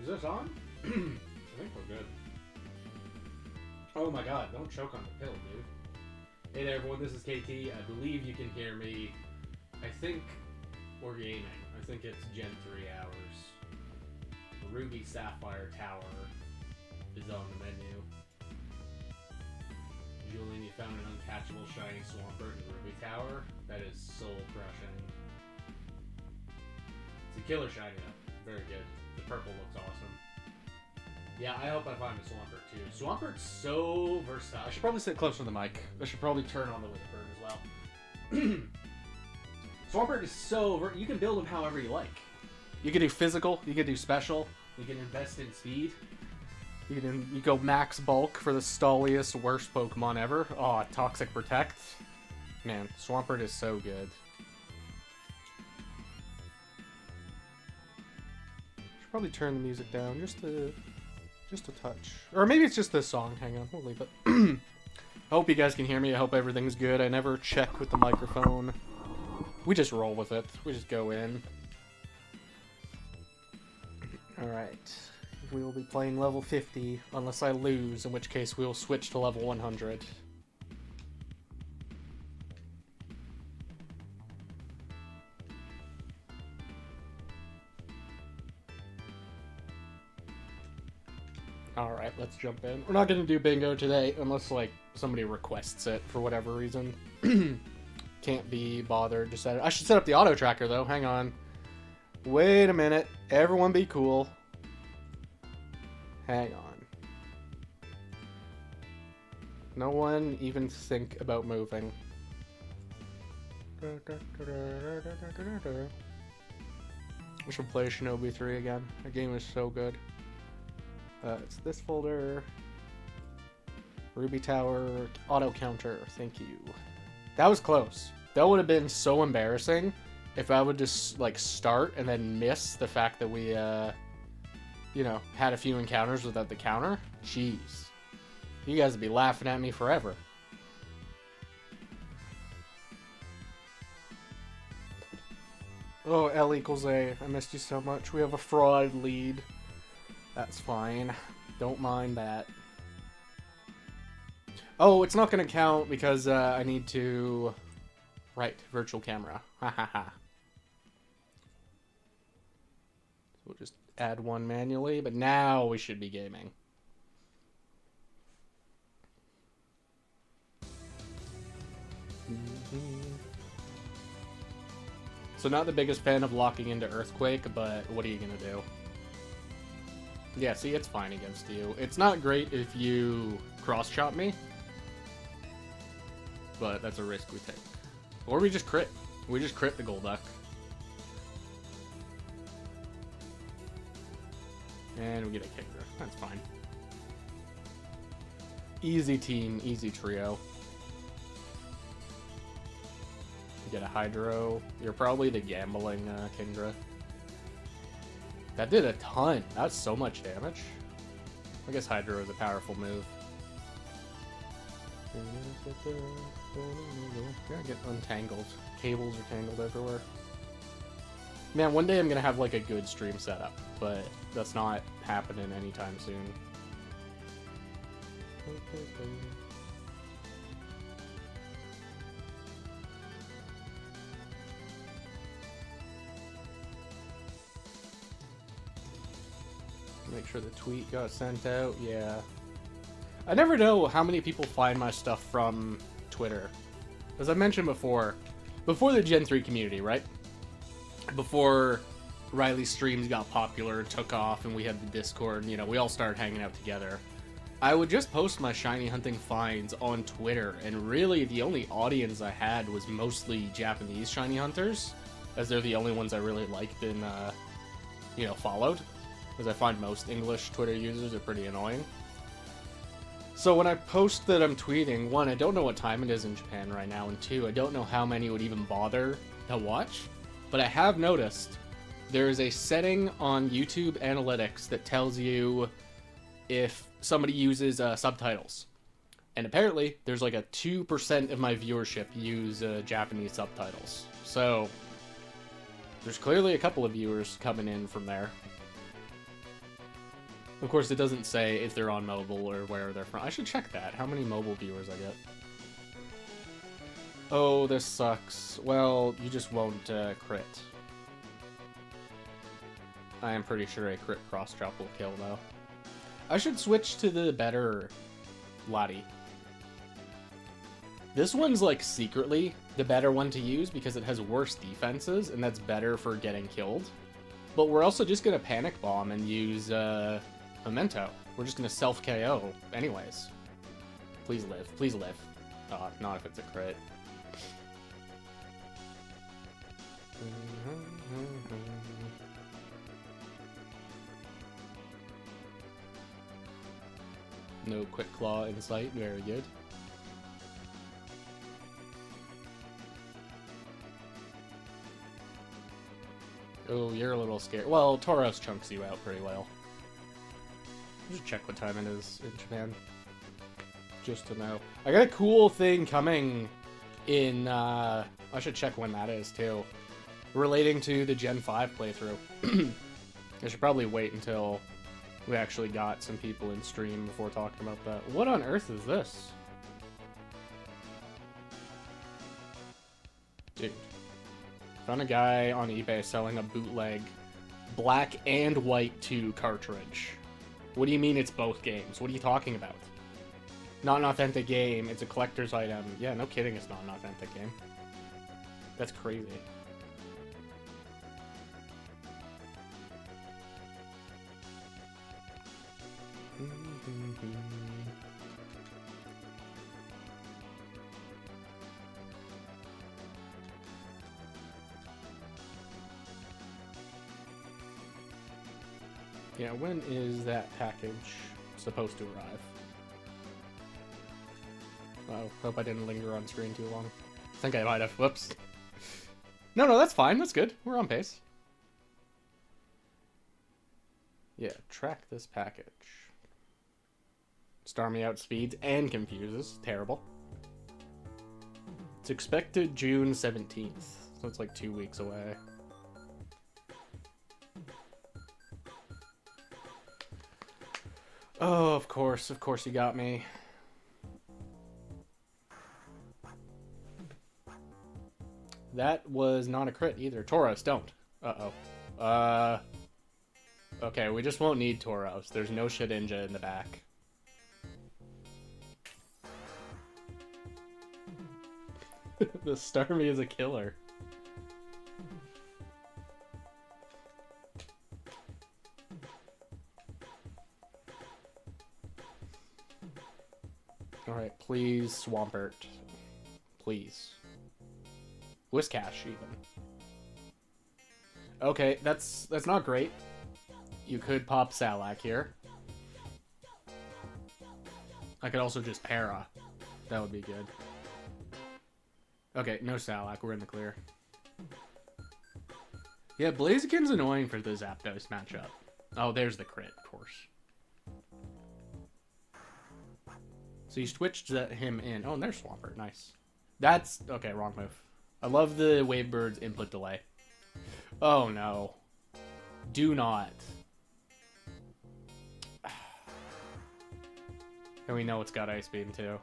Is this on? I think we're good. Oh my god, don't choke on the pill, dude. Hey there, everyone, this is KT. I believe you can hear me. I think we're gaming. I think it's Gen 3 hours. The Ruby Sapphire Tower is on the menu. Julian, you found an uncatchable shiny Swampert in the Ruby Tower. That is soul crushing. It's a killer shiny though. Very good. The purple looks awesome. Yeah, I hope I find a Swampert too. Swampert's so versatile. I should probably sit closer to the mic. I should probably turn on the Whisper as well. Swampert is so you can build him however you like. You can do physical, you can do special, you can invest in speed. You go max bulk for the stalliest, worst Pokemon ever. Oh, Toxic Protect. Man, Swampert is so good. Should probably turn the music down just a touch. Or maybe it's just this song. Hang on, we'll leave it. I hope you guys can hear me. I hope everything's good. I never check with the microphone. We just roll with it. We just go in. Alright. We will be playing level 50, unless I lose, in which case we will switch to level 100. Alright, let's jump in. We're not going to do bingo today, unless, like, somebody requests it for whatever reason. Can't be bothered to set it. I should set up the auto tracker, though. Hang on. Wait a minute. Everyone be cool. Hang on. No one even think about moving. We should play Shinobi 3 again. That game is so good. It's this folder. Ruby Tower, auto counter, thank you. That was close. That would have been so embarrassing if I would just, like, start and then miss the fact that we, you know, had a few encounters without the counter. Jeez. You guys would be laughing at me forever. Oh, L equals A. I missed you so much. We have a fraud lead. That's fine. Don't mind that. Oh, it's not going to count because I need to... Right, virtual camera. Ha ha ha. So we'll just add one manually, but now we should be gaming. So not the biggest fan of locking into Earthquake, but what are you going to do? Yeah, see, it's fine against you. It's not great if you cross-chop me, but that's a risk we take. Or we just crit. We just crit the Golduck. And we get a Kingdra. That's fine. Easy team, easy trio. You get a Hydro. You're probably the gambling Kingdra. That did a ton. That's so much damage. I guess Hydro is a powerful move. Gotta get untangled. Cables are tangled everywhere. Man, one day I'm gonna have like a good stream setup, but that's not happening anytime soon. Make sure the tweet got sent out. Yeah. I never know how many people find my stuff from Twitter. As I mentioned before the Gen 3 community, right? Before Riley's streams got popular and took off and we had the Discord, and, you know, we all started hanging out together. I would just post my shiny hunting finds on Twitter, and really the only audience I had was mostly Japanese shiny hunters, as they're the only ones I really liked and, you know, followed. Because I find most English Twitter users are pretty annoying. So when I post that I'm tweeting, one, I don't know what time it is in Japan right now, and two, I don't know how many would even bother to watch. But I have noticed there is a setting on YouTube Analytics that tells you if somebody uses subtitles. And apparently, there's like a 2% of my viewership use Japanese subtitles. So, there's clearly a couple of viewers coming in from there. Of course, it doesn't say if they're on mobile or where they're from. I should check that. How many mobile viewers I get? Oh, this sucks. Well, you just won't crit. I am pretty sure a crit cross drop will kill, though. I should switch to the better Lati. This one's, like, secretly the better one to use because it has worse defenses, and that's better for getting killed. But we're also just gonna Panic Bomb and use, Memento. We're just gonna self-KO anyways. Please live. Please live. Not if it's a crit. No Quick Claw in sight. Very good. Oh, you're a little scared. Well, Tauros chunks you out pretty well. Just check what time it is in Japan. Just to know. I got a cool thing coming in, I should check when that is, too. Relating to the Gen 5 playthrough. I should probably wait until we actually got some people in stream before talking about that. What on earth is this? Dude. Found a guy on eBay selling a bootleg Black and White 2 cartridge. What do you mean it's both games? What are you talking about? Not an authentic game, it's a collector's item. Yeah, no kidding, it's not an authentic game. That's crazy. Yeah, when is that package supposed to arrive? Oh, hope I didn't linger on screen too long. I think I might have. Whoops. No, that's fine. That's good. We're on pace. Yeah, track this package. Starmie outspeeds and confuses. Terrible. It's expected June 17th, so it's like 2 weeks away. Oh, of course you got me. That was not a crit either. Tauros, don't. Uh-oh. Okay, we just won't need Tauros. There's no Shedinja in the back. The Starmie is a killer. Alright, please, Swampert. Please. Whiscash, even. Okay, that's not great. You could pop Salak here. I could also just Para. That would be good. Okay, no Salak. We're in the clear. Yeah, Blaziken's annoying for the Zapdos matchup. Oh, there's the crit, of course. So you switched him in. Oh, and there's Swampert. Nice. That's... Okay, wrong move. I love the Wavebird's input delay. Oh, no. Do not. And we know it's got Ice Beam, too.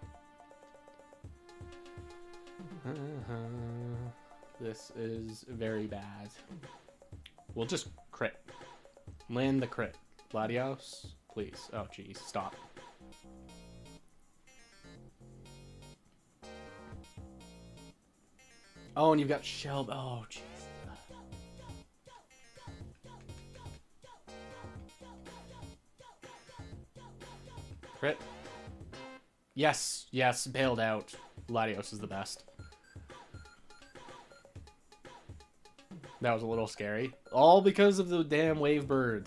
This is very bad. We'll just crit. Land the crit. Latios, please. Oh, jeez. Stop. Oh, and you've got Shelled. Oh, jeez. Crit. Yes, yes, bailed out. Latios is the best. That was a little scary. All because of the damn Wavebird.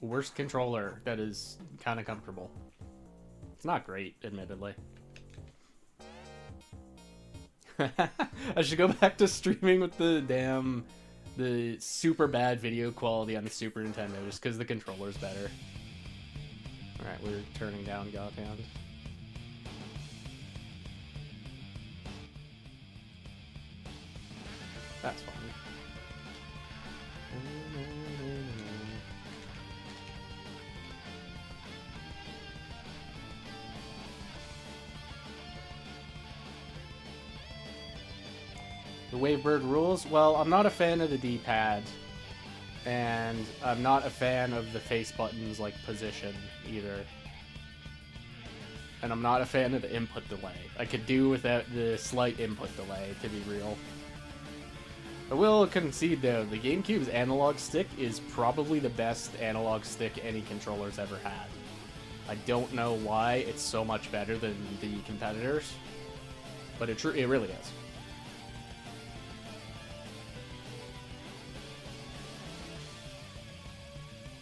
Worst controller that is kind of comfortable. It's not great, admittedly. I should go back to streaming with the super bad video quality on the Super Nintendo just because the controller's better. Alright, we're turning down Godhand. That's fine. The Wavebird rules? Well, I'm not a fan of the D-pad. And I'm not a fan of the face buttons, like, position, either. And I'm not a fan of the input delay. I could do without the slight input delay, to be real. I will concede, though, the GameCube's analog stick is probably the best analog stick any controller's ever had. I don't know why it's so much better than the competitors, but it really is.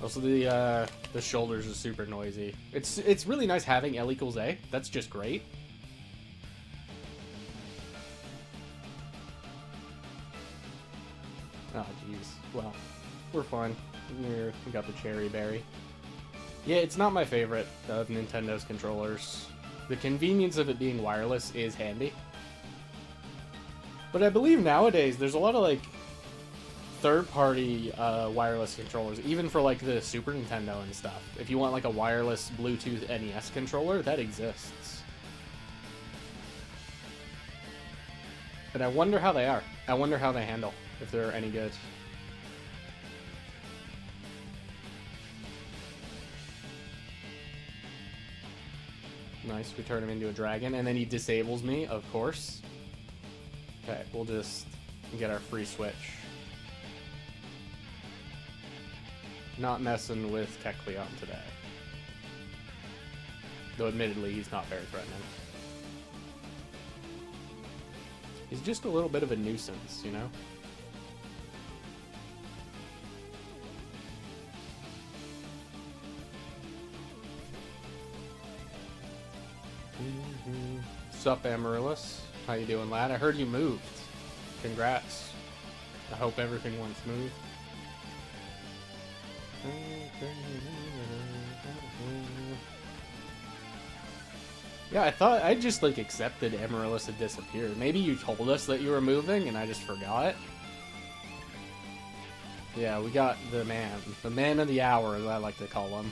Also, the shoulders are super noisy. It's really nice having L equals A. That's just great. Oh, jeez. Well, we're fine. We got the Cherry Berry. Yeah, it's not my favorite of Nintendo's controllers. The convenience of it being wireless is handy. But I believe nowadays there's a lot of, like, third-party wireless controllers, even for, like, the Super Nintendo and stuff. If you want, like, a wireless Bluetooth NES controller, that exists. And I wonder how they are. I wonder how they handle, if they're any good. Nice, we turn him into a dragon, and then he disables me, of course. Okay, we'll just get our free switch. Not messing with Kecleon today. Though admittedly, he's not very threatening. He's just a little bit of a nuisance, you know? Sup, Amaryllis? How you doing, lad? I heard you moved. Congrats. I hope everything went smooth. Yeah, I thought I just, like, accepted Amaryllis had disappeared. Maybe you told us that you were moving and I just forgot. Yeah, we got the man of the hour, as I like to call him.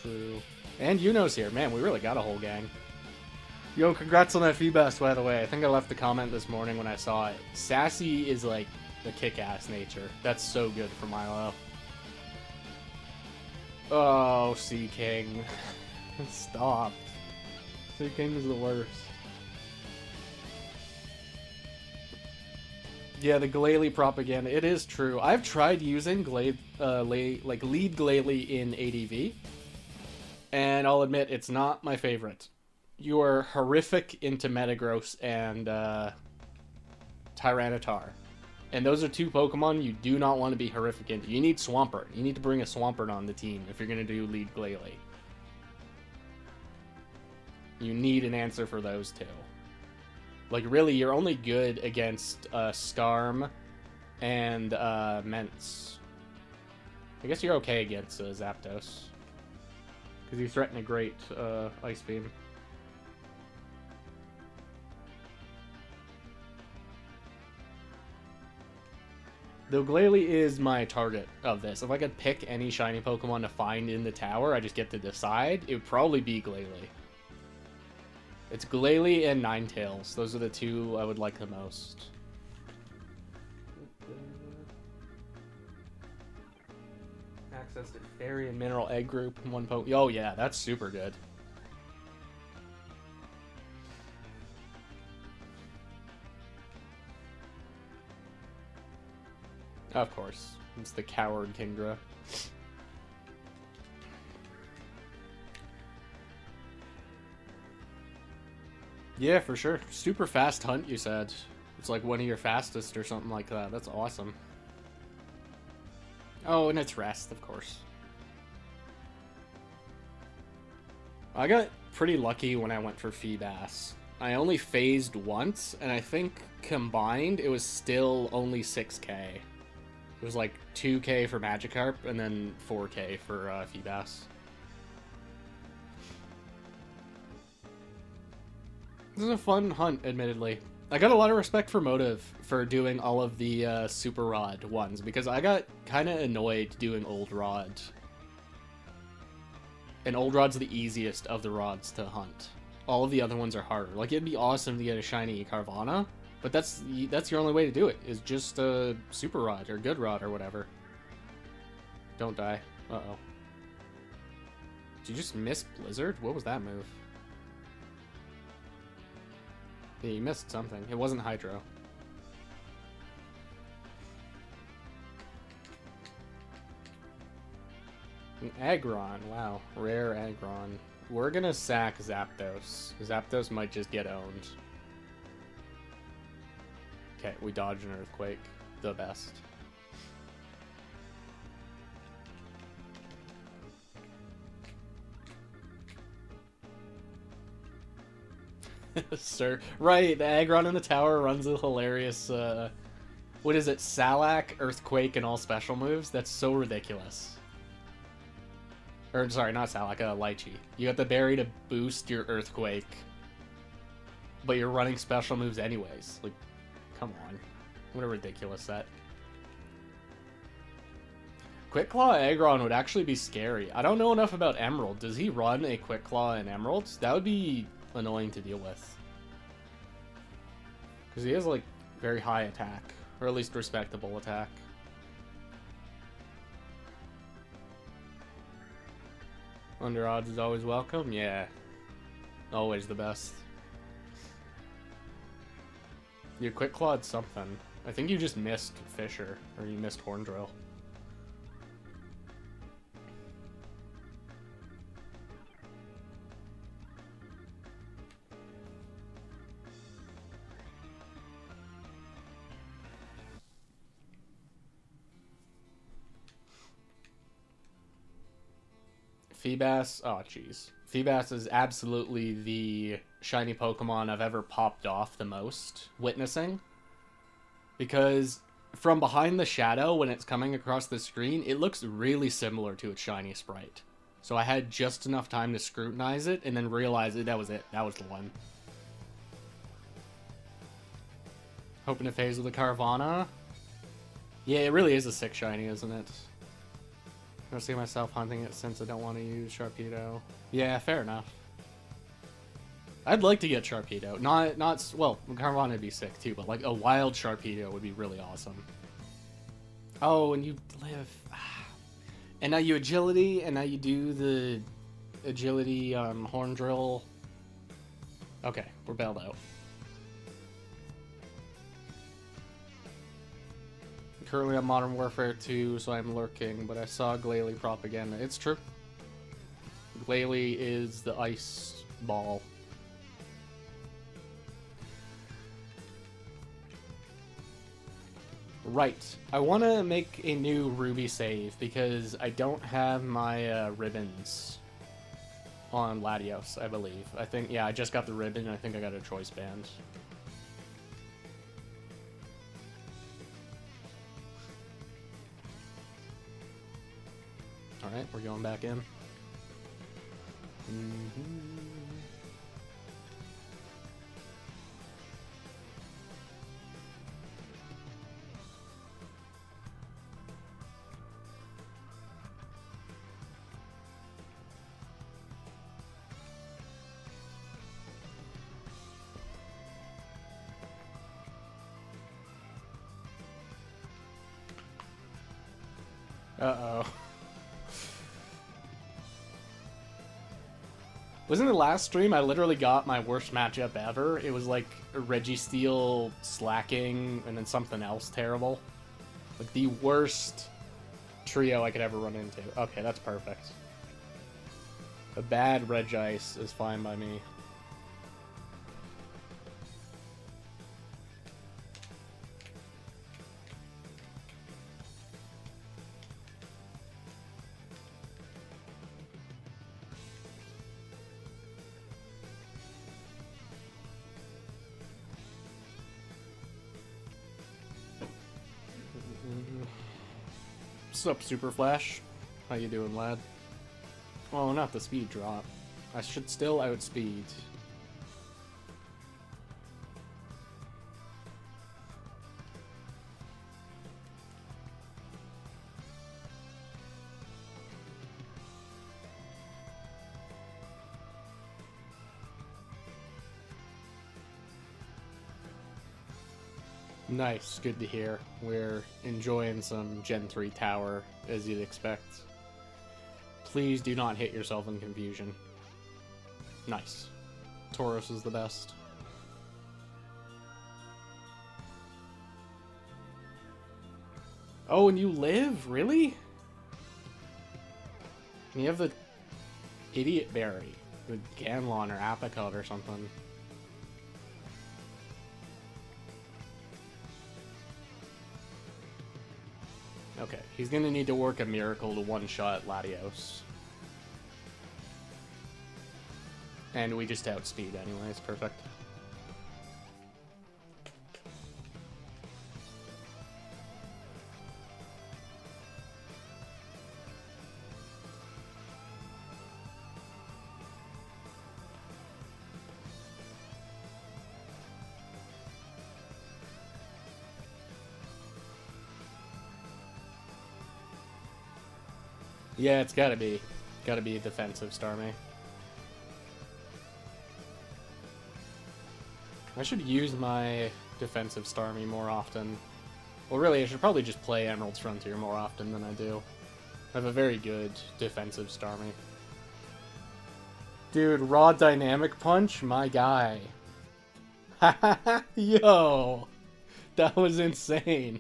True. And Yuno's here. Man, we really got a whole gang. Yo, congrats on that Feebas, by the way. I think I left a comment this morning when I saw it. Sassy is, like, the kick-ass nature. That's so good for Milo. Oh, Sea King. Stop. Sea King is the worst. Yeah, the Glalie propaganda. It is true. I've tried using lead Glalie in ADV. And I'll admit, it's not my favorite. You are horrific into Metagross and Tyranitar. And those are two Pokemon you do not want to be horrific into. You need Swampert. You need to bring a Swampert on the team if you're going to do lead Glalie. You need an answer for those two. Like, really, you're only good against Skarm and Mence. I guess you're okay against Zapdos. Because you threaten a great Ice Beam. Though Glalie is my target of this. If I could pick any shiny Pokemon to find in the tower, I just get to decide, it would probably be Glalie. It's Glalie and Ninetales. Those are the two I would like the most. Access to Fairy and Mineral Egg Group in one Pokemon. Oh yeah, that's super good. Of course. It's the coward Kingdra. Yeah, for sure. Super fast hunt, you said. It's like one of your fastest or something like that. That's awesome. Oh, and it's rest, of course. I got pretty lucky when I went for Feebas. I only phased once, and I think combined it was still only 6k. It was like 2k for Magikarp, and then 4k for Feebas. This is a fun hunt, admittedly. I got a lot of respect for Motive for doing all of the Super Rod ones, because I got kind of annoyed doing Old Rod. And Old Rod's the easiest of the rods to hunt. all of the other ones are harder. Like, it'd be awesome to get a shiny Carvana, but that's your only way to do it, is just a Super Rod or Good Rod or whatever. Don't die. Uh-oh. Did you just miss Blizzard? What was that move? Yeah, you missed something. It wasn't Hydro. An Aggron. Wow. Rare Aggron. We're gonna sack Zapdos. Zapdos might just get owned. Okay, we dodged an Earthquake. The best. Sir. Right, the Aggron in the tower runs a hilarious, what is it? Salac, Earthquake, and all special moves? That's so ridiculous. Or, sorry, not Salac, Lychee. You got the berry to boost your Earthquake, but you're running special moves anyways. Like, come on. What a ridiculous set. Quick Claw Aggron would actually be scary. I don't know enough about Emerald. Does he run a Quick Claw in Emeralds? That would be annoying to deal with. Because he has, like, very high attack. Or at least respectable attack. Under odds is always welcome? Yeah. Always the best. You Quick Clawed something. I think you just missed Fisher. Or you missed Horn Drill. Feebas, oh jeez. Feebas is absolutely the shiny Pokemon I've ever popped off the most witnessing. Because from behind the shadow, when it's coming across the screen, it looks really similar to its shiny sprite. So I had just enough time to scrutinize it and then realize that was it. That was the one. Hoping to phase with a Carvana. Yeah, it really is a sick shiny, isn't it? I don't see myself hunting it since I don't want to use Sharpedo. Yeah, fair enough. I'd like to get Sharpedo. Not well, Carvana would be sick too, but like a wild Sharpedo would be really awesome. Oh, and you live. And now you agility, and now you do the agility horn drill. Okay, we're bailed out. Currently on Modern Warfare 2, so I'm lurking, but I saw Glalie propaganda. It's true. Glalie is the ice ball. Right. I want to make a new Ruby save because I don't have my ribbons on Latios, I believe. I think, yeah, I just got the ribbon, and I think I got a choice band. Alright, we're going back in. Uh-oh. Wasn't the last stream I literally got my worst matchup ever? It was like Registeel slacking and then something else terrible. Like the worst trio I could ever run into. Okay, that's perfect. A bad Regice is fine by me. What's up, Super Flash? How you doing, lad? Oh, not the speed drop. I should still outspeed. Nice, good to hear. We're enjoying some Gen 3 tower, as you'd expect. Please do not hit yourself in confusion. Nice. Tauros is the best. Oh, and you live? Really? And you have the idiot berry. The Ganlon or Apricot or something. Okay, he's gonna need to work a miracle to one-shot Latios. And we just outspeed anyways, perfect. Yeah, it's gotta be a defensive Starmie. I should use my defensive Starmie more often. Well, really, I should probably just play Emerald's Frontier more often than I do. I have a very good defensive Starmie. Dude, Raw Dynamic Punch? My guy. Yo! That was insane.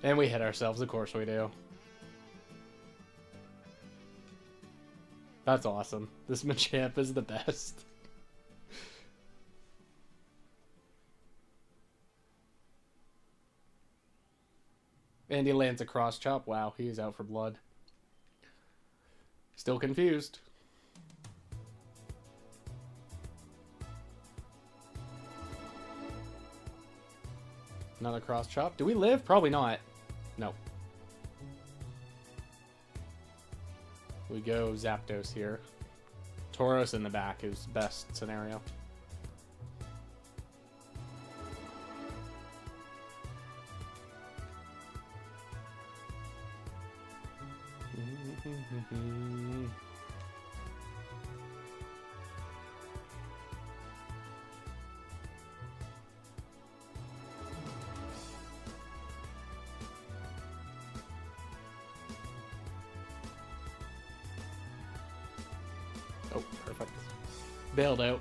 And we hit ourselves, of course we do. That's awesome. This Machamp is the best. And he lands a cross chop. Wow, he is out for blood. Still confused. Another cross chop. Do we live? Probably not. No. We go Zapdos here. Tauros in the back is best scenario. Oh, perfect. Bailed out.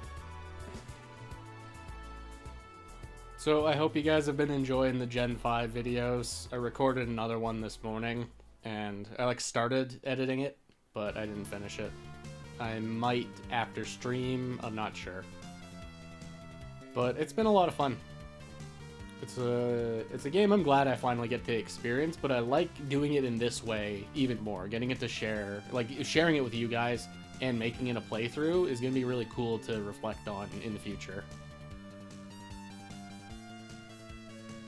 So I hope you guys have been enjoying the Gen 5 videos. I recorded another one this morning, and I started editing it, but I didn't finish it. I might after stream, I'm not sure. But it's been a lot of fun. It's a game I'm glad I finally get to experience, but I like doing it in this way even more. Getting it to share, sharing it with you guys and making it a playthrough is going to be really cool to reflect on in the future.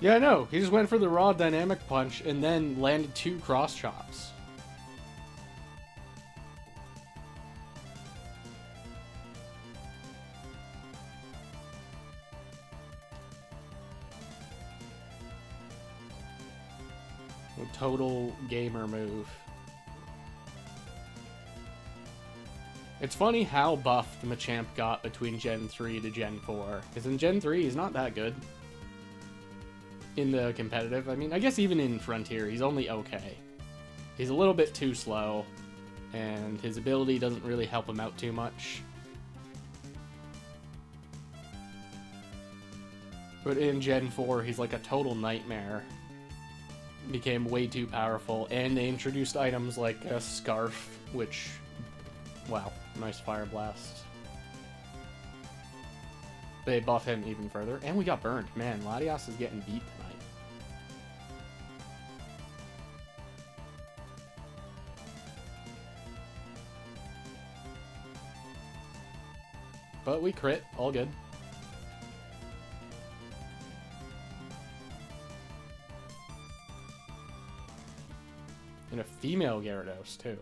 Yeah, I know. He just went for the raw dynamic punch and then landed 2 cross chops. A total gamer move. It's funny how buffed Machamp got between Gen 3 to Gen 4. Because in Gen 3, he's not that good. In the competitive. I mean, I guess even in Frontier, he's only okay. He's a little bit too slow. And his ability doesn't really help him out too much. But in Gen 4, he's like a total nightmare. Became way too powerful. And they introduced items like a Scarf, which... Wow, nice Fire Blast. They buff him even further. And we got burned. Man, Latios is getting beat tonight. But we crit. All good. And a female Gyarados, too.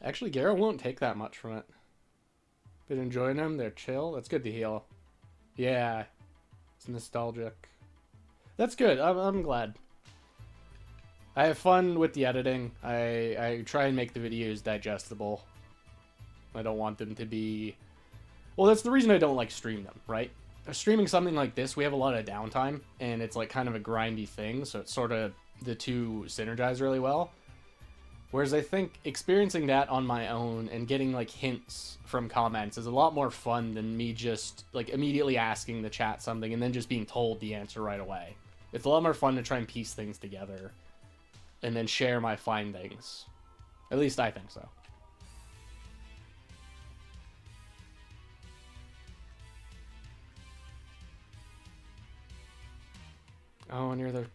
Actually, Gyaro won't take that much from it. Been enjoying them. They're chill. That's good to heal. Yeah. It's nostalgic. That's good. I'm glad. I have fun with the editing. I try and make the videos digestible. I don't want them to be... Well, that's the reason I don't like stream them, right? Streaming something like this, we have a lot of downtime, and it's like kind of a grindy thing, so it's sort of the two synergize really well. Whereas I think experiencing that on my own and getting like hints from comments is a lot more fun than me just like immediately asking the chat something and then just being told the answer right away. It's a lot more fun to try and piece things together and then share my findings. At least I think so. Oh, and you're the...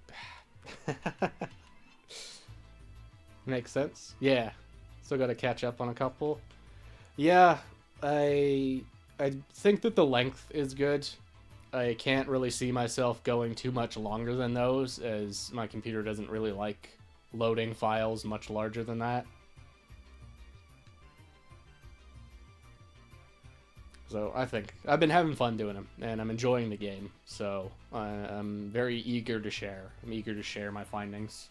Makes sense. Yeah. Still gotta catch up on a couple. Yeah, I think that the length is good. I can't really see myself going too much longer than those, as my computer doesn't really like loading files much larger than that. So I think I've been having fun doing them, and I'm enjoying the game. So I'm very eager to share. I'm eager to share my findings.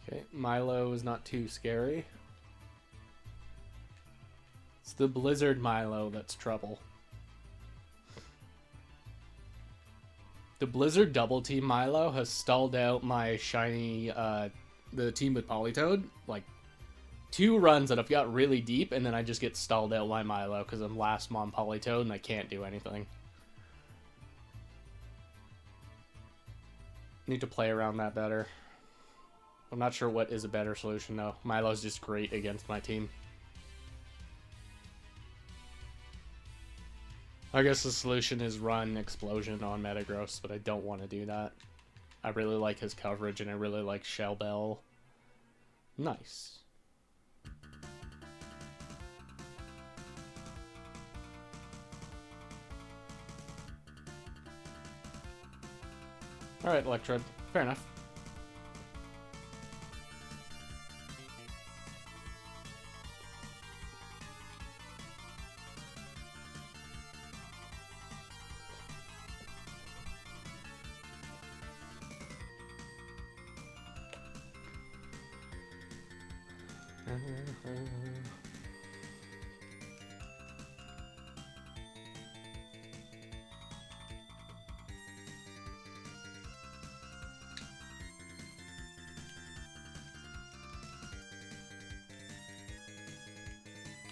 Okay, Milo is not too scary. It's the Blizzard Milo that's trouble. The Blizzard Double Team Milo has stalled out my shiny, the team with Politoed, like 2 runs that I've got really deep, and then I just get stalled out by Milo because I'm last on Politoed and I can't do anything. Need to play around that better. I'm not sure what is a better solution though. Milo's just great against my team. I guess the solution is run Explosion on Metagross, but I don't want to do that. I really like his coverage, and I really like Shell Bell. Nice. Alright, Electrode. Fair enough.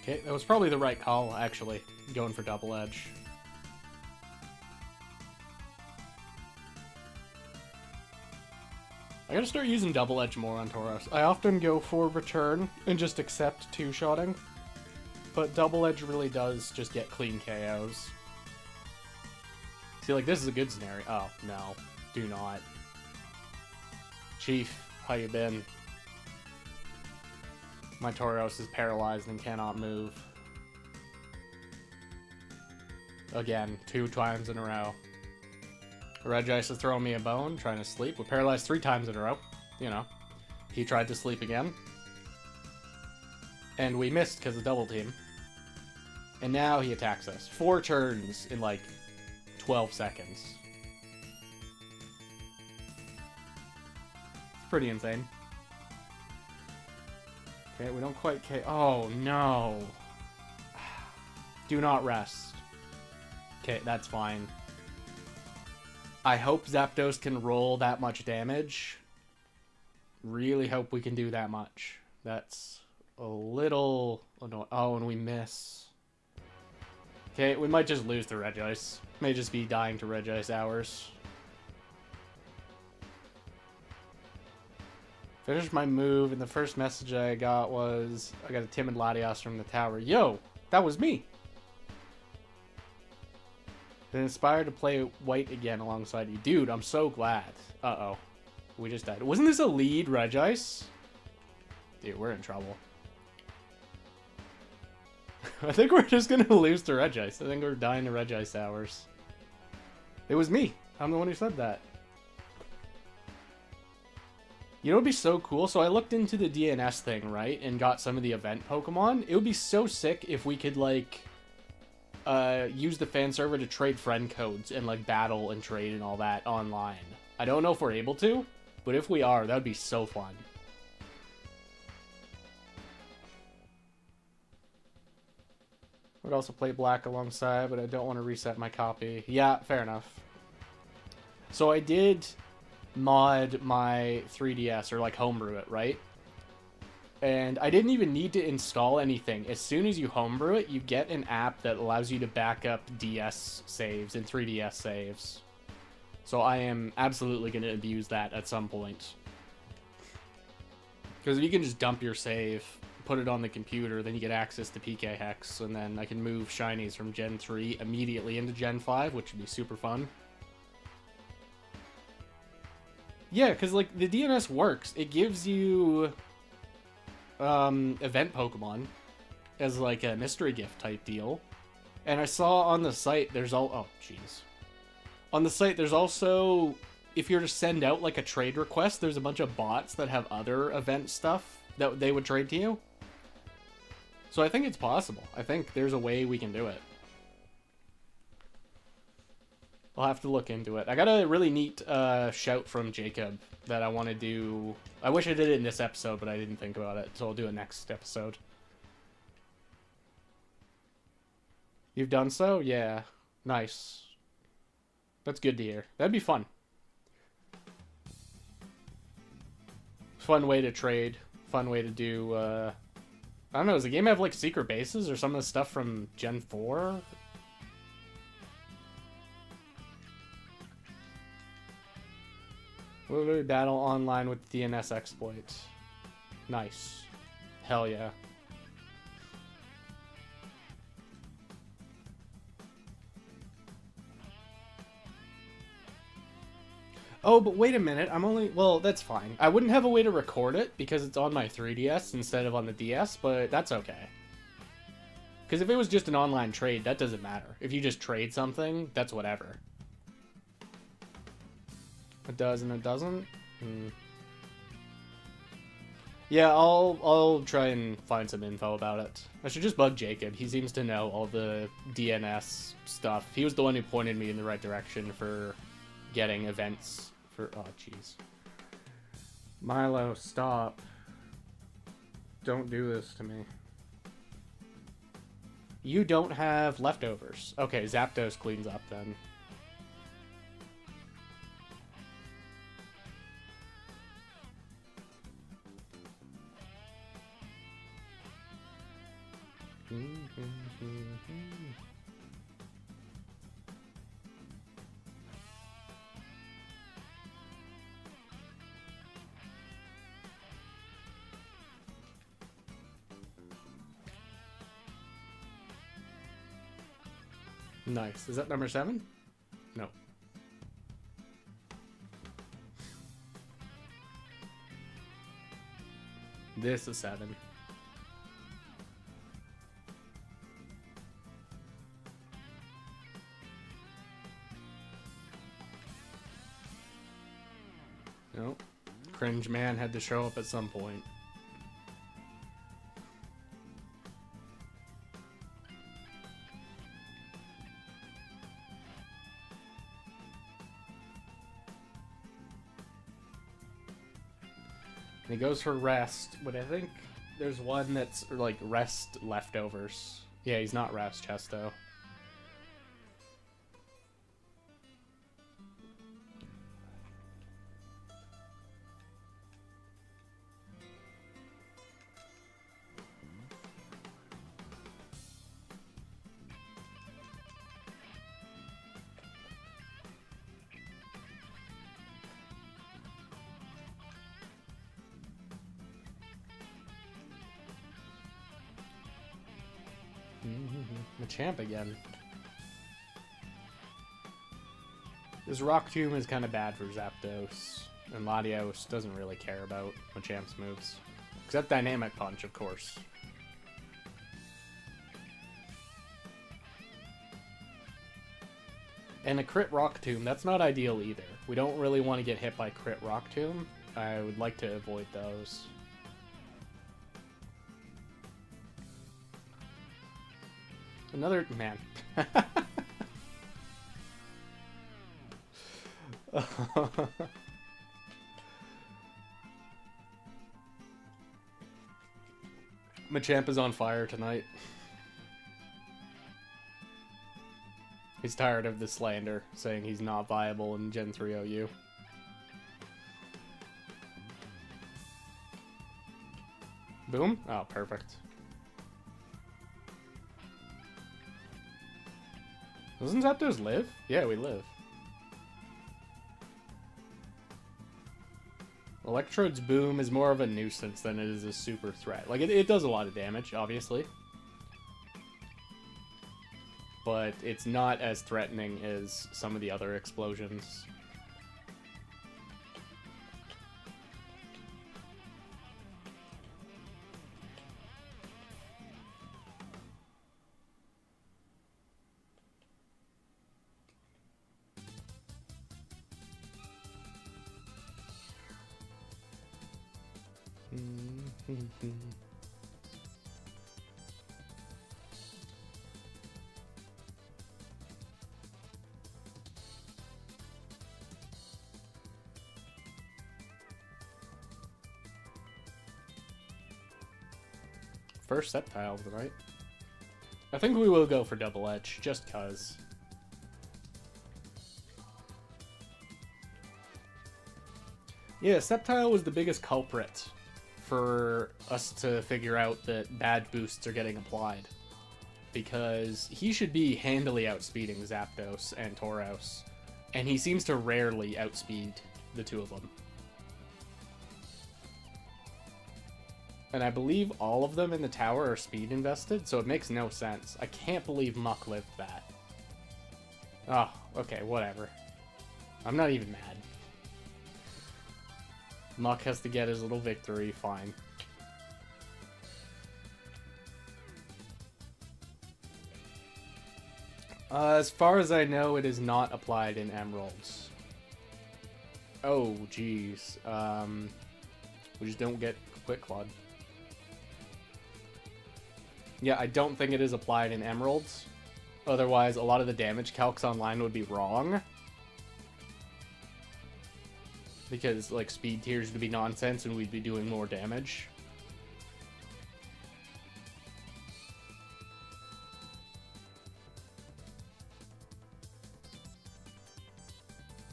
Okay, that was probably the right call, actually, going for Double Edge. I gotta start using Double Edge more on Tauros. I often go for Return and just accept 2-shotting, but Double Edge really does just get clean KOs. See, like, this is a good scenario. Oh, no. Do not. Chief, how you been? My Tauros is paralyzed and cannot move. Again, 2 times in a row. Regice is throwing me a bone, trying to sleep. We're paralyzed 3 times in a row. You know. He tried to sleep again. And we missed because of double team. And now he attacks us. 4 turns in like 12 seconds. It's pretty insane. Okay, we don't quite Oh, no. Do not rest. Okay, that's fine. I hope Zapdos can roll that much damage. Really hope we can do that much. That's a little annoying. Oh, and we miss. Okay, we might just lose to Regice. May just be dying to Regice hours. Finished my move, and the first message I got was, I got a Timid Latios from the tower. Yo, that was me! Been inspired to play white again alongside you. Dude, I'm so glad. Uh-oh. We just died. Wasn't this a lead, Regice? Dude, we're in trouble. I think we're just gonna lose to Regice. I think we're dying to Regice hours. It was me. I'm the one who said that. You know what would be so cool? So I looked into the DNS thing, right? And got some of the event Pokemon. It would be so sick if we could, like, use the fan server to trade friend codes and, like, battle and trade and all that online. I don't know if we're able to, but if we are, that would be so fun. Would also play Black alongside, but I don't want to reset my copy. Yeah, fair enough. So I did mod my 3DS, or like homebrew it, right? And I didn't even need to install anything. As soon as you homebrew it, you get an app that allows you to back up DS saves and 3DS saves. So I am absolutely going to abuse that at some point. Because if you can just dump your save, put it on the computer, then you get access to PK Hex, and then I can move shinies from Gen 3 immediately into Gen 5, which would be super fun. Yeah, because, like, the DNS works. It gives you event Pokemon as, like, a mystery gift type deal. And I saw on the site there's all... Oh, jeez. On the site, there's also... If you're to send out, like, a trade request, there's a bunch of bots that have other event stuff that they would trade to you. So I think it's possible. I think there's a way we can do it. I'll have to look into it. I got a really neat shout from Jacob that I want to do. I wish I did it in this episode, but I didn't think about it, so I'll do it next episode. You've done so? Yeah. Nice. That's good to hear. That'd be fun. Fun way to trade. Fun way to do... I don't know, does the game have, like, secret bases or some of the stuff from Gen 4? Will we battle online with DNS exploit? Nice. Hell yeah. Oh, but wait a minute. I'm only... Well, that's fine. I wouldn't have a way to record it because it's on my 3DS instead of on the DS, but that's okay. Because if it was just an online trade, that doesn't matter. If you just trade something, that's whatever. It does and it doesn't? Yeah, I'll try and find some info about it. I should just bug Jacob. He seems to know all the DNS stuff. He was the one who pointed me in the right direction for getting events for... Oh, jeez. Milo, stop. Don't do this to me. You don't have leftovers. Okay, Zapdos cleans up then. Nice. Is that number 7? No. This is 7. Nope. Cringe man had to show up at some point. And he goes for rest, but I think there's one that's like rest leftovers. Yeah, he's not rest, Chesto. Machamp again. This Rock Tomb is kind of bad for Zapdos, and Latios doesn't really care about Machamp's moves. Except Dynamic Punch, of course. And a crit Rock Tomb, that's not ideal either. We don't really want to get hit by crit Rock Tomb. I would like to avoid those. Another... man. Machamp is on fire tonight. He's tired of the slander, saying he's not viable in Gen 3 OU. Boom? Oh, perfect. Doesn't Zapdos live? Yeah, we live. Electrode's boom is more of a nuisance than it is a super threat. Like, it does a lot of damage, obviously. But it's not as threatening as some of the other explosions. First set tile of the night. I think we will go for double edge, just cuz. Yeah, Sceptile was the biggest culprit for us to figure out that bad boosts are getting applied. Because he should be handily outspeeding Zapdos and Tauros, and he seems to rarely outspeed the two of them. And I believe all of them in the tower are speed invested, so it makes no sense. I can't believe Muck lived that. Oh, okay, whatever. I'm not even mad. Muck has to get his little victory, fine. As far as I know, it is not applied in Emeralds. Oh, jeez. We just don't get Quick Clawed. Yeah, I don't think it is applied in Emeralds. Otherwise, a lot of the damage calcs online would be wrong. Because, like, speed tiers would be nonsense and we'd be doing more damage.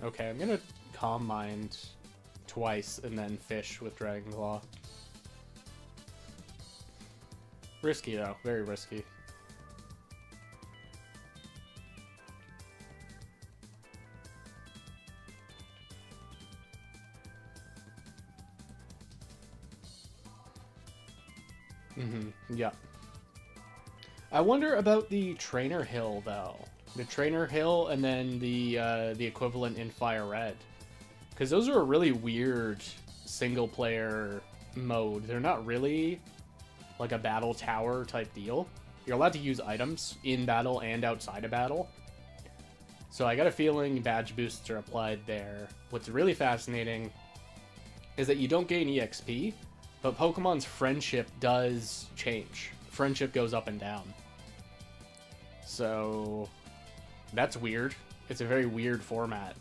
Okay, I'm gonna Calm Mind twice and then Fish with Dragon Claw. Risky, though. Very risky. Yeah. I wonder about the Trainer Hill, though. The Trainer Hill and then the equivalent in Fire Red. Because those are a really weird single-player mode. They're not really like a battle tower type deal. You're allowed to use items in battle and outside of battle. So I got a feeling badge boosts are applied there. What's really fascinating is that you don't gain EXP, but Pokemon's friendship does change. Friendship goes up and down. So that's weird. It's a very weird format.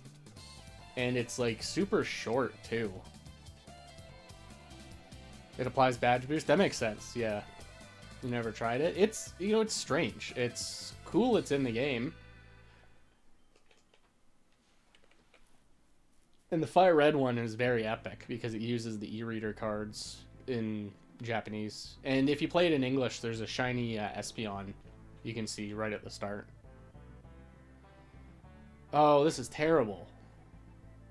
And it's like super short too. It applies badge boost? That makes sense, yeah. You never tried it? It's, you know, it's strange. It's cool it's in the game. And the Fire Red one is very epic because it uses the e-reader cards in Japanese. And if you play it in English, there's a shiny Espeon you can see right at the start. Oh, this is terrible.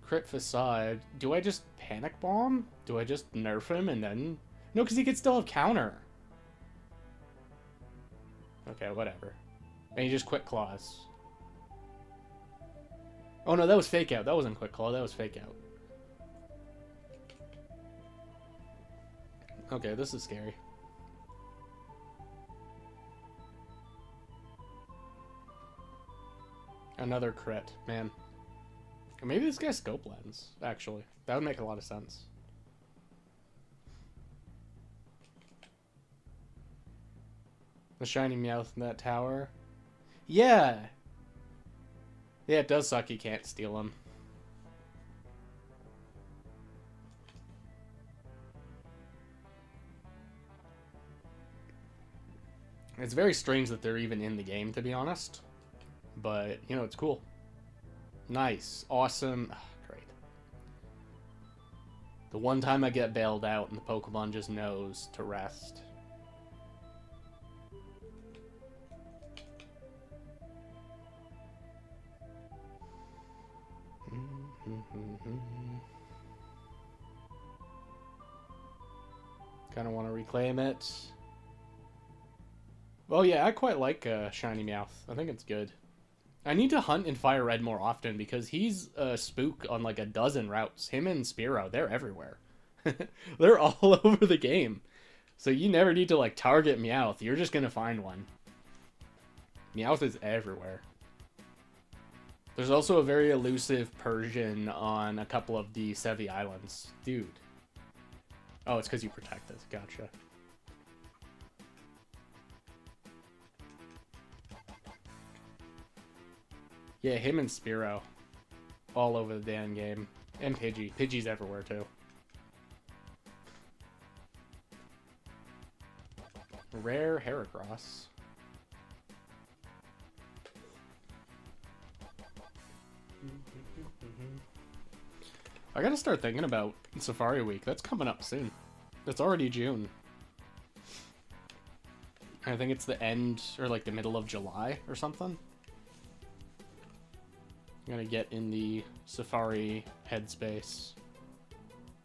Crit Facade. Do I just Panic Bomb? Do I just nerf him and then... No, because he could still have counter. Okay, whatever. And he just Quick Claws. Oh no, that was Fake Out. That wasn't Quick Claw, that was Fake Out. Okay, this is scary. Another crit, man. Or maybe this guy's Scope Lens, actually. That would make a lot of sense. A shiny Meowth in that tower. Yeah! Yeah, it does suck you can't steal him. It's very strange that they're even in the game, to be honest. But, you know, it's cool. Nice. Awesome. Great. The one time I get bailed out and the Pokemon just knows to rest. Kind of want to reclaim it. Oh yeah, I quite like Shiny Meowth. I think it's good. I need to hunt in Fire Red more often because he's a spook on like a dozen routes. Him and Spearow, they're everywhere. They're all over the game. So you never need to like target Meowth. You're just gonna find one. Meowth is everywhere. There's also a very elusive Persian on a couple of the Sevi Islands. Dude. Oh, it's because you protect it. Gotcha. Yeah, him and Spearow. All over the damn game. And Pidgey. Pidgey's everywhere, too. Rare Heracross. I gotta start thinking about Safari Week. That's coming up soon. It's already June. I think it's the end, or like the middle of July or something. I'm gonna get in the Safari headspace.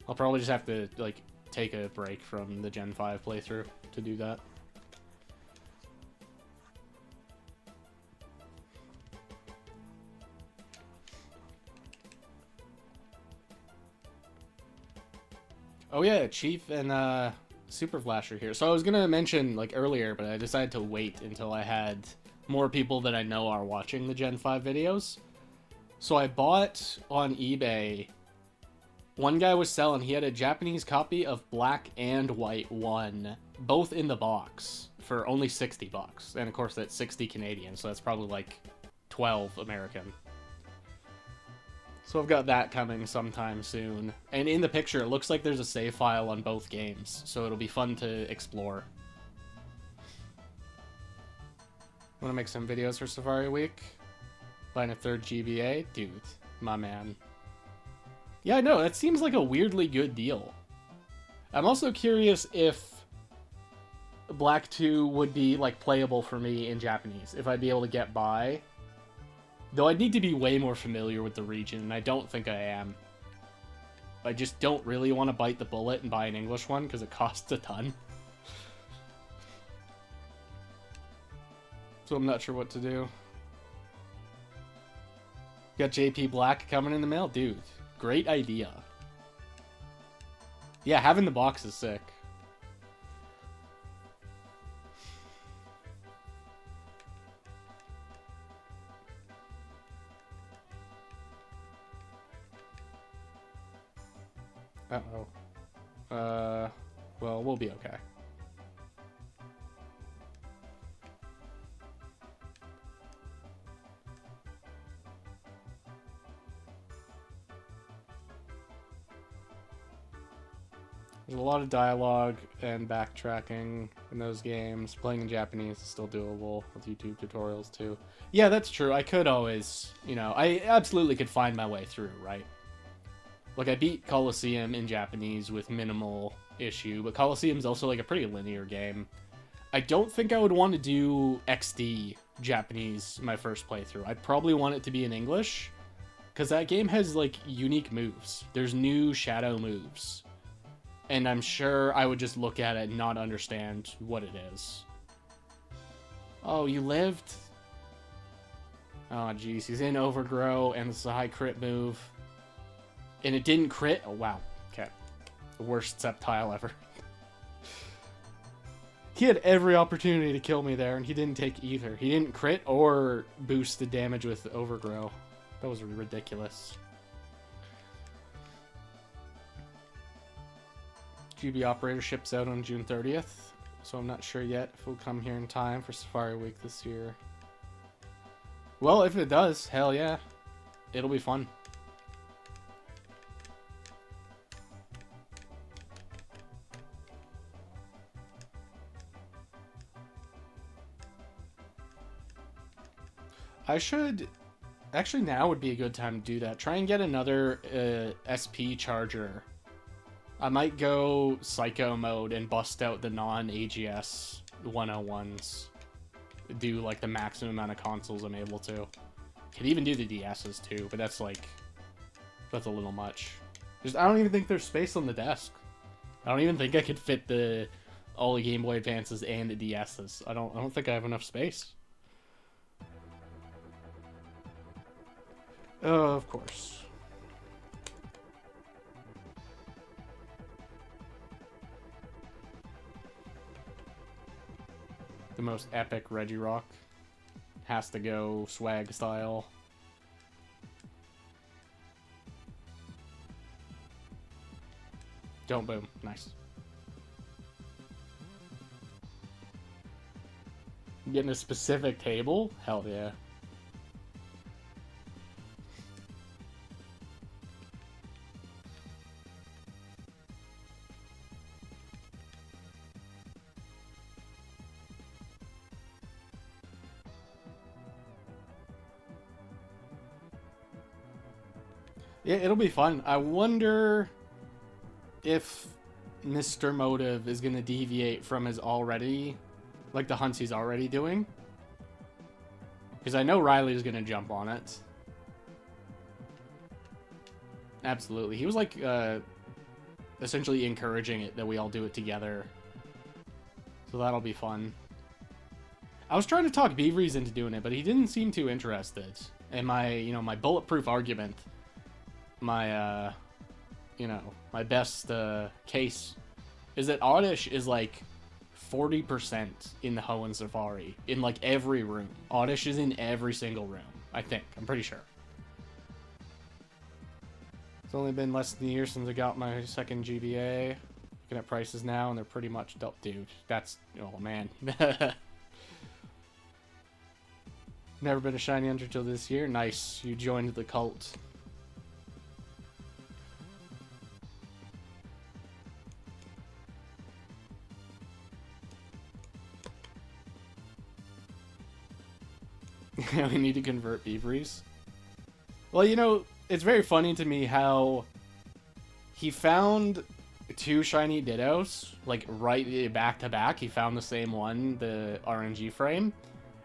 I'll probably just have to, like, take a break from the Gen 5 playthrough to do that. Oh yeah, Chief and Super Flash are here. So I was gonna mention like earlier, but I decided to wait until I had more people that I know are watching the Gen 5 videos. So I bought on eBay. One guy was selling, he had a Japanese copy of Black and White 1, both in the box, for only 60 bucks. And of course that's 60 Canadian, so that's probably like 12 American. So I've got that coming sometime soon. And in the picture, it looks like there's a save file on both games, so it'll be fun to explore. Want to make some videos for Safari Week? Buying a third GBA? Dude, my man. Yeah, I know, that seems like a weirdly good deal. I'm also curious if Black 2 would be, like, playable for me in Japanese. If I'd be able to get by. Though I'd need to be way more familiar with the region, and I don't think I am. I just don't really want to bite the bullet and buy an English one, because it costs a ton. So I'm not sure what to do. Got JP Black coming in the mail? Dude, great idea. Yeah, having the box is sick. Uh-oh. Well, we'll be okay. There's a lot of dialogue and backtracking in those games. Playing in Japanese is still doable with YouTube tutorials too. Yeah, that's true. I could always, you know, I absolutely could find my way through, right? Like, I beat Colosseum in Japanese with minimal issue, but Colosseum's also, like, a pretty linear game. I don't think I would want to do XD Japanese my first playthrough. I'd probably want it to be in English, because that game has, like, unique moves. There's new shadow moves. And I'm sure I would just look at it and not understand what it is. Oh, you lived? Oh, jeez. He's in Overgrow, and it's a high crit move. And it didn't crit? Oh, wow. Okay. The worst Sceptile ever. He had every opportunity to kill me there, and he didn't take either. He didn't crit or boost the damage with Overgrow. That was ridiculous. GB Operator ships out on June 30th. so I'm not sure yet if we'll come here in time for Safari Week this year. Well, if it does, hell yeah. It'll be fun. I should... Actually, now would be a good time to do that. Try and get another SP charger. I might go Psycho mode and bust out the non-AGS 101s. Do, like, the maximum amount of consoles I'm able to. Could even do the DS's, too, but that's, like... That's a little much. I don't even think there's space on the desk. I don't even think I could fit all the Game Boy Advances and the DS's. I don't think I have enough space. Oh, of course. The most epic Regirock. Has to go swag style. Don't boom. Nice. Getting a specific table? Hell yeah. Yeah, it'll be fun. I wonder if Mr. Motive is going to deviate from his already, like the hunts he's already doing. Because I know Riley's going to jump on it. Absolutely. He was like, essentially encouraging it that we all do it together. So that'll be fun. I was trying to talk Beaveries into doing it, but he didn't seem too interested. And my bulletproof argument, my best case is that Oddish is like 40% in the Hoenn Safari in like every room. Oddish is in every single room, I think. I'm pretty sure. It's only been less than a year since I got my second GBA. Looking at prices now, and they're pretty much dude. That's, oh man. Never been a shiny hunter till this year. Nice, you joined the cult. We need to convert Beaveries. Well, you know, it's very funny to me how he found 2 shiny Dittos, like, right back to back. He found the same one, the RNG frame.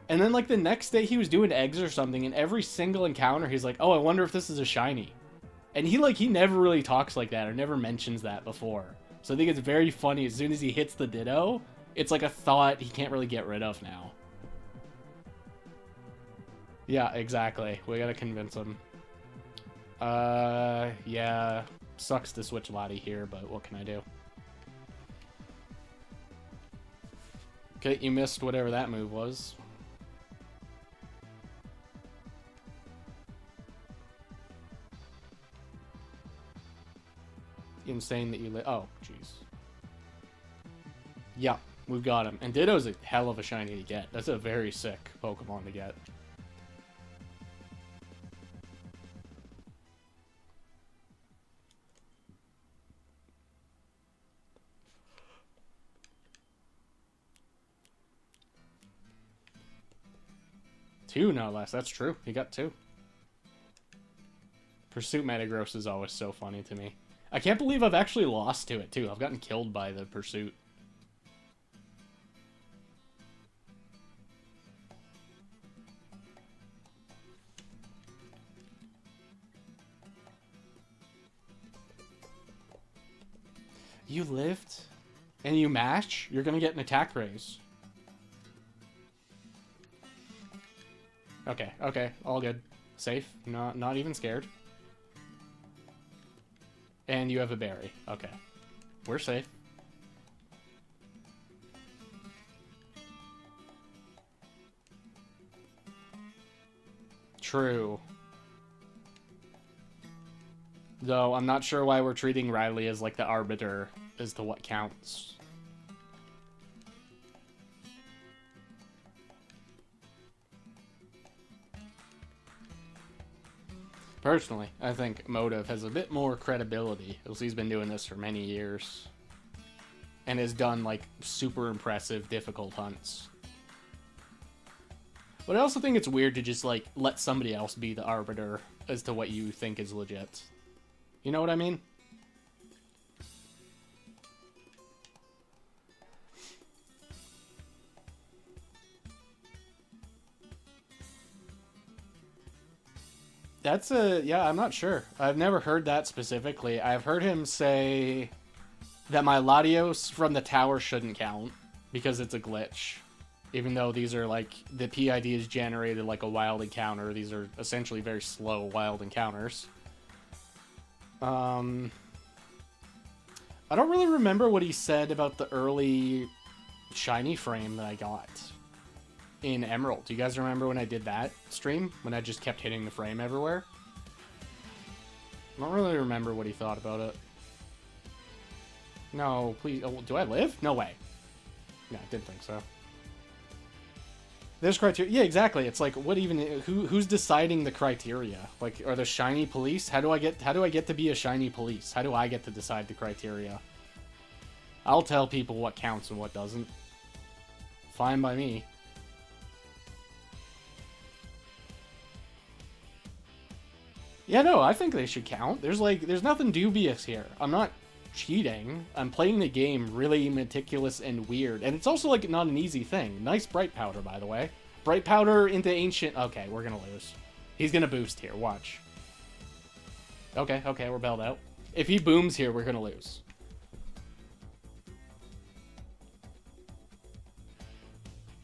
And then, like, the next day he was doing eggs or something, and every single encounter he's like, oh, I wonder if this is a shiny. And he never really talks like that or never mentions that before. So I think it's very funny. As soon as he hits the Ditto, it's like a thought he can't really get rid of now. Yeah, exactly. We gotta convince him. Yeah. Sucks to switch Lottie here, but what can I do? Okay, you missed whatever that move was. Insane that you oh, jeez. Yeah, we've got him. And Ditto's a hell of a shiny to get. That's a very sick Pokemon to get. Two, no less. That's true. He got 2. Pursuit Metagross is always so funny to me. I can't believe I've actually lost to it, too. I've gotten killed by the Pursuit. You lived? And you match? You're gonna get an attack raise. Okay, okay, all good. Safe, not even scared. And you have a berry. Okay. We're safe. True. Though, I'm not sure why we're treating Riley as, like, the arbiter as to what counts. Personally, I think Motive has a bit more credibility, because he's been doing this for many years. And has done, like, super impressive, difficult hunts. But I also think it's weird to just, like, let somebody else be the arbiter as to what you think is legit. You know what I mean? That's yeah, I'm not sure. I've never heard that specifically. I've heard him say that my Latios from the tower shouldn't count because it's a glitch. Even though these are like, the PID is generated like a wild encounter. These are essentially very slow wild encounters. I don't really remember what he said about the early shiny frame that I got in Emerald. Do you guys remember when I did that stream? When I just kept hitting the frame everywhere? I don't really remember what he thought about it. No, please. Oh, do I live? No way. No, I didn't think so. There's criteria. Yeah, exactly. It's like, what even? Who's deciding the criteria? Like, are there shiny police? How do I get to be a shiny police? How do I get to decide the criteria? I'll tell people what counts and what doesn't. Fine by me. Yeah, no, I think they should count. There's nothing dubious here. I'm not cheating. I'm playing the game really meticulous and weird. And it's also, like, not an easy thing. Nice Bright Powder, by the way. Bright Powder into Ancient... Okay, we're gonna lose. He's gonna boost here. Watch. Okay, we're bailed out. If he booms here, we're gonna lose.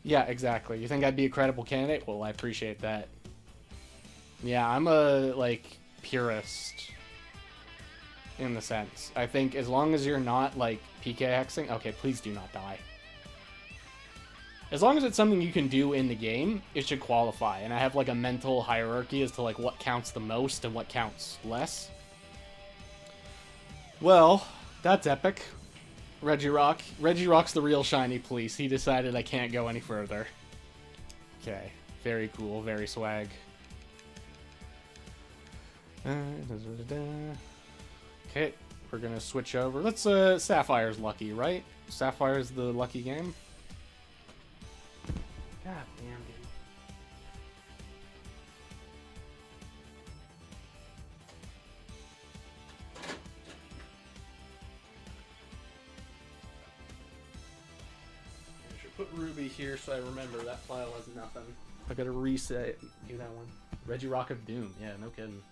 Yeah, exactly. You think I'd be a credible candidate? Well, I appreciate that. Yeah, I'm a, like, purist in the sense. I think as long as you're not, like, PK hexing... Okay, please do not die. As long as it's something you can do in the game, it should qualify. And I have, like, a mental hierarchy as to, like, what counts the most and what counts less. Well, that's epic. Regirock's the real shiny police. He decided I can't go any further. Okay, very cool, very swag. Okay, we're gonna switch over. Let's, Sapphire's lucky, right? Sapphire's the lucky game. God damn, dude. I should put Ruby here so I remember that file has nothing. I gotta reset. Do that one. Regirock of Doom. Yeah, no kidding.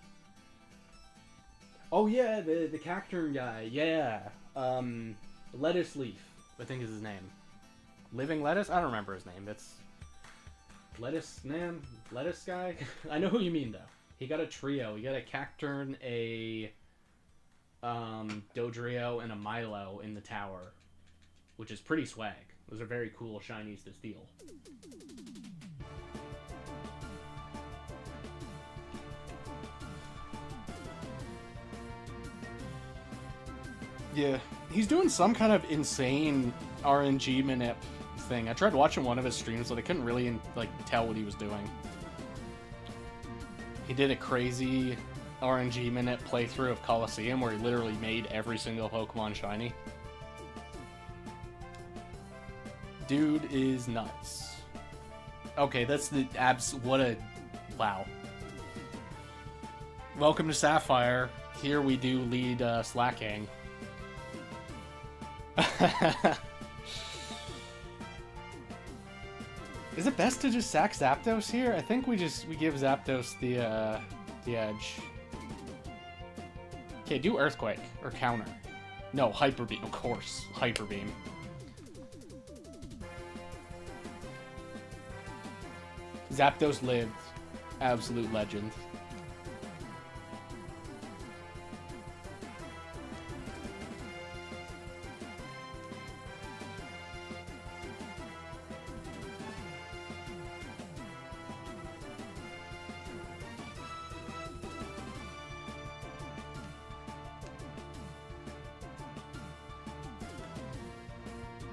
Oh yeah, the Cacturn guy, yeah. Lettuce Leaf, I think is his name. Living Lettuce? I don't remember his name. It's Lettuce Man? Lettuce guy? I know who you mean though. He got a trio. He got a Cacturn, a Dodrio, and a Milo in the tower. Which is pretty swag. Those are very cool shinies to steal. Yeah, he's doing some kind of insane RNG manip thing. I tried watching one of his streams, but I couldn't really, like, tell what he was doing. He did a crazy RNG manip playthrough of Coliseum where he literally made every single Pokemon shiny. Dude is nuts. Okay, that's the what a... Wow. Welcome to Sapphire. Here we do lead slacking. Is it best to just sack Zapdos here? I think we give Zapdos the edge. Okay, do Earthquake or counter. No, Hyper Beam, of course. Hyper Beam. Zapdos lived. Absolute legend.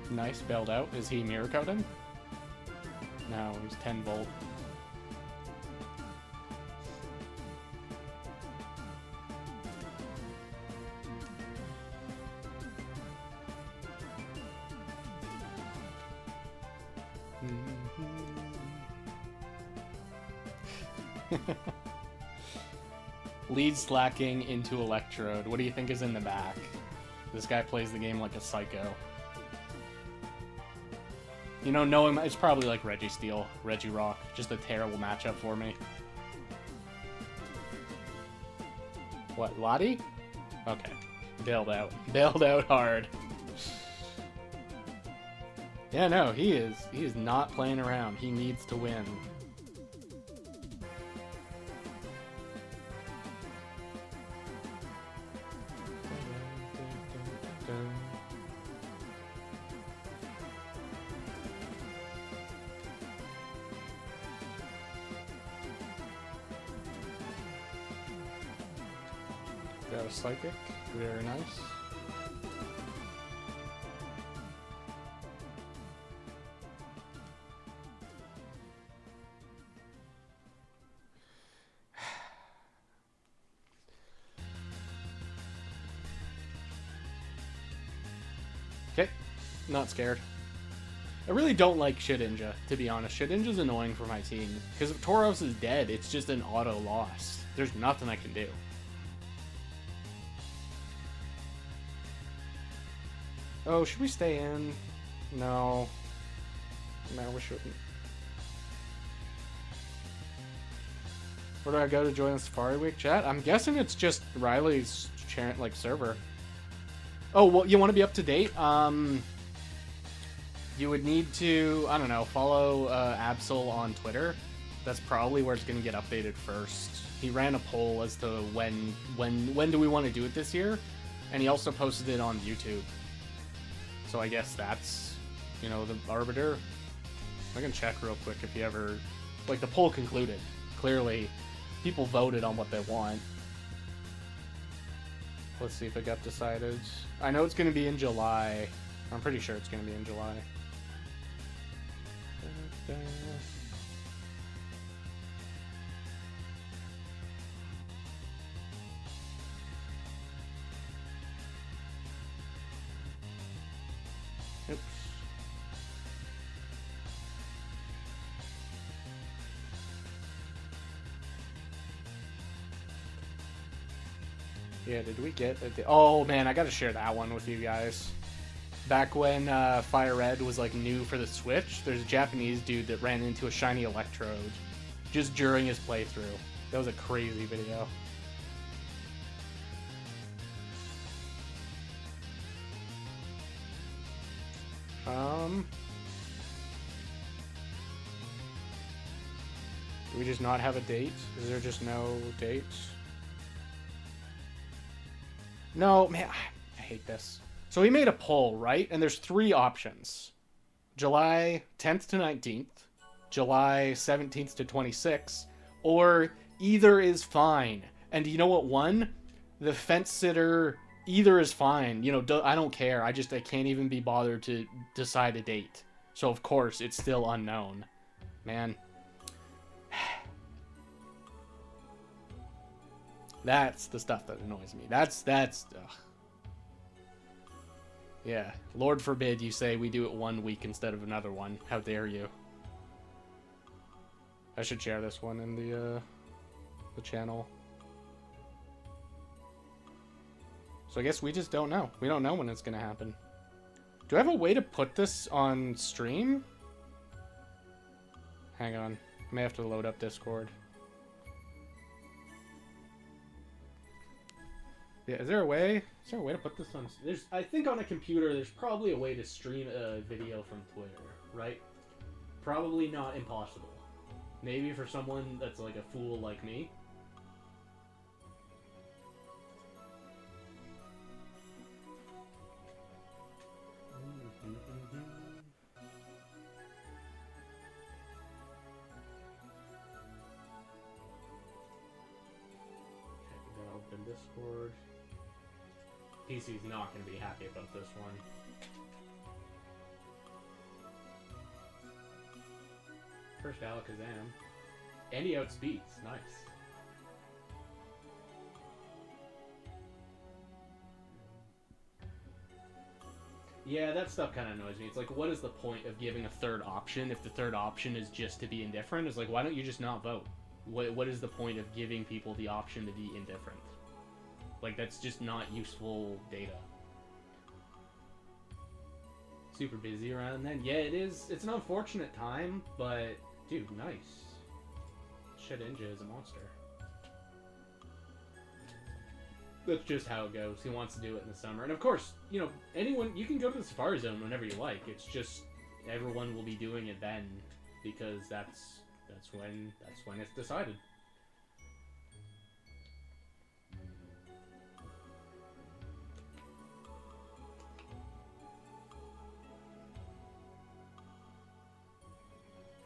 Nice, bailed out. Is he mirror coating? No, he's 10 volt. Lead slacking into Electrode. What do you think is in the back? This guy plays the game like a psycho. You know, knowing it's probably like Registeel, Regirock. Just a terrible matchup for me. What, Lottie? Okay. Bailed out. Bailed out hard. Yeah, no, he is not playing around. He needs to win. Got a Psychic. Very nice. Okay, not scared. I really don't like Shedinja, to be honest. Shedinja's annoying for my team. Because if Tauros is dead, it's just an auto loss. There's nothing I can do. Oh, should we stay in? No. No, we shouldn't. Where do I go to join the Safari Week chat? I'm guessing it's just Riley's like server. Oh, well, you want to be up to date? You would need to, I don't know, follow Absol on Twitter. That's probably where it's going to get updated first. He ran a poll as to when do we want to do it this year, and he also posted it on YouTube. So I guess that's, you know, the arbiter. I can check real quick if you ever, like, the poll concluded. Clearly, people voted on what they want. Let's see if it got decided. I know it's going to be in July. I'm pretty sure it's going to be in July. Oops. Yeah, did we get it? Oh man, I gotta share that one with you guys. Back when Fire Red was like new for the Switch, there's a Japanese dude that ran into a shiny Electrode just during his playthrough. That was a crazy video. Do we just not have a date? Is there just no dates? No, man, I hate this. So he made a poll, right? And there's 3 options. July 10th to 19th, July 17th to 26th, or either is fine. And you know what won? The fence sitter, either is fine. You know, I don't care. I can't even be bothered to decide a date. So of course, it's still unknown. Man. That's the stuff that annoys me. That's ugh. Yeah, Lord forbid you say we do it one week instead of another one. How dare you? I should share this one in the channel. So I guess we just don't know. We don't know when it's gonna happen. Do I have a way to put this on stream? Hang on. I may have to load up Discord. Yeah, is there a way? Is there a way to put this on? I think on a computer, there's probably a way to stream a video from Twitter, right? Probably not impossible. Maybe for someone that's like a fool like me. Okay, open Discord. PC's not going to be happy about this one. First Alakazam. And he outspeeds. Nice. Yeah, that stuff kind of annoys me. It's like, what is the point of giving a third option if the third option is just to be indifferent? It's like, why don't you just not vote? What is the point of giving people the option to be indifferent? Like, that's just not useful data. Super busy around then. Yeah, it is. It's an unfortunate time, but dude, nice. Shedinja is a monster. That's just how it goes. He wants to do it in the summer. And of course, you know, anyone, you can go to the Safari Zone whenever you like. It's just everyone will be doing it then because that's when it's decided.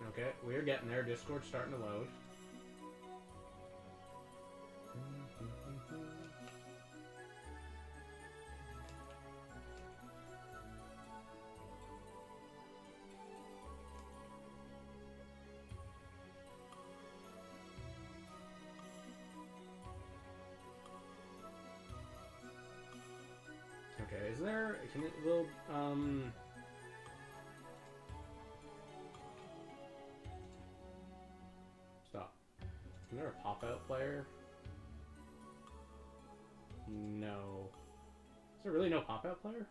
Okay, we're getting there. Discord's starting to load. Okay, is there... Can it... Will, Stop. Is there a pop-out player? No. Is there really no pop-out player?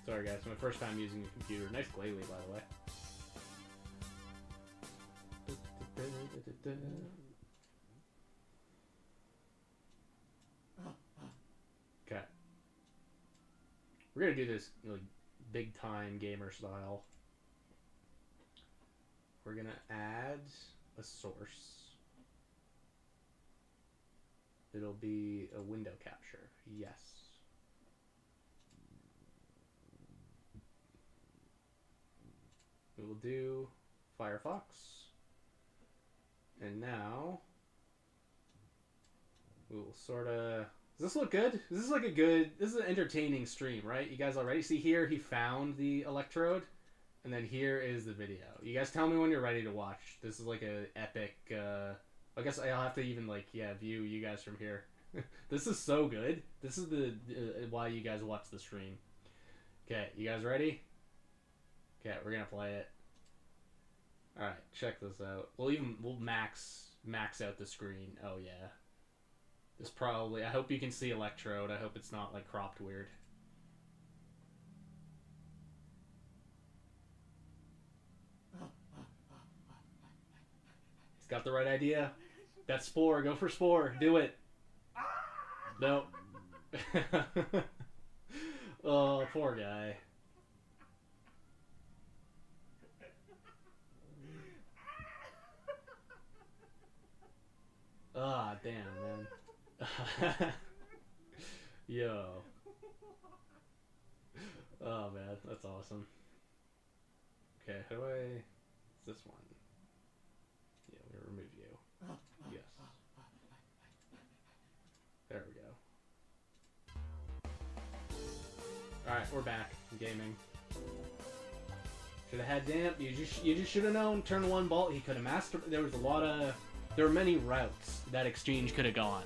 Sorry guys, it's my first time using the computer. Nice glalie, by the way. Okay. We're gonna do this like big time gamer style. We're gonna add a source. It'll be a window capture. Yes. We will do Firefox. And now we will sort of... Does this look good? This is like a good... This is an entertaining stream, right? You guys already see here he found the electrode. And then here is the video. You guys tell me when you're ready to watch. This is like a epic... I guess I'll have to even like, yeah, view you guys from here. This is so good. This is the why you guys watch the stream. Okay, you guys ready? Okay, we're gonna play it. All right, check this out. We'll max out the screen. Oh yeah. This probably. I hope you can see electrode. I hope it's not like cropped weird. He's got the right idea. That's Spore. Go for Spore. Do it. No. Oh, poor guy. Ah, damn, man. Yo. Oh, man. That's awesome. Okay, how do I... It's this one. Yeah, we're gonna remove you. Yes. There we go. Alright, we're back. Gaming. Should have had damp. You just should have known. Turn one ball. He could have mastered. There was a lot of... There were many routes that exchange could have gone.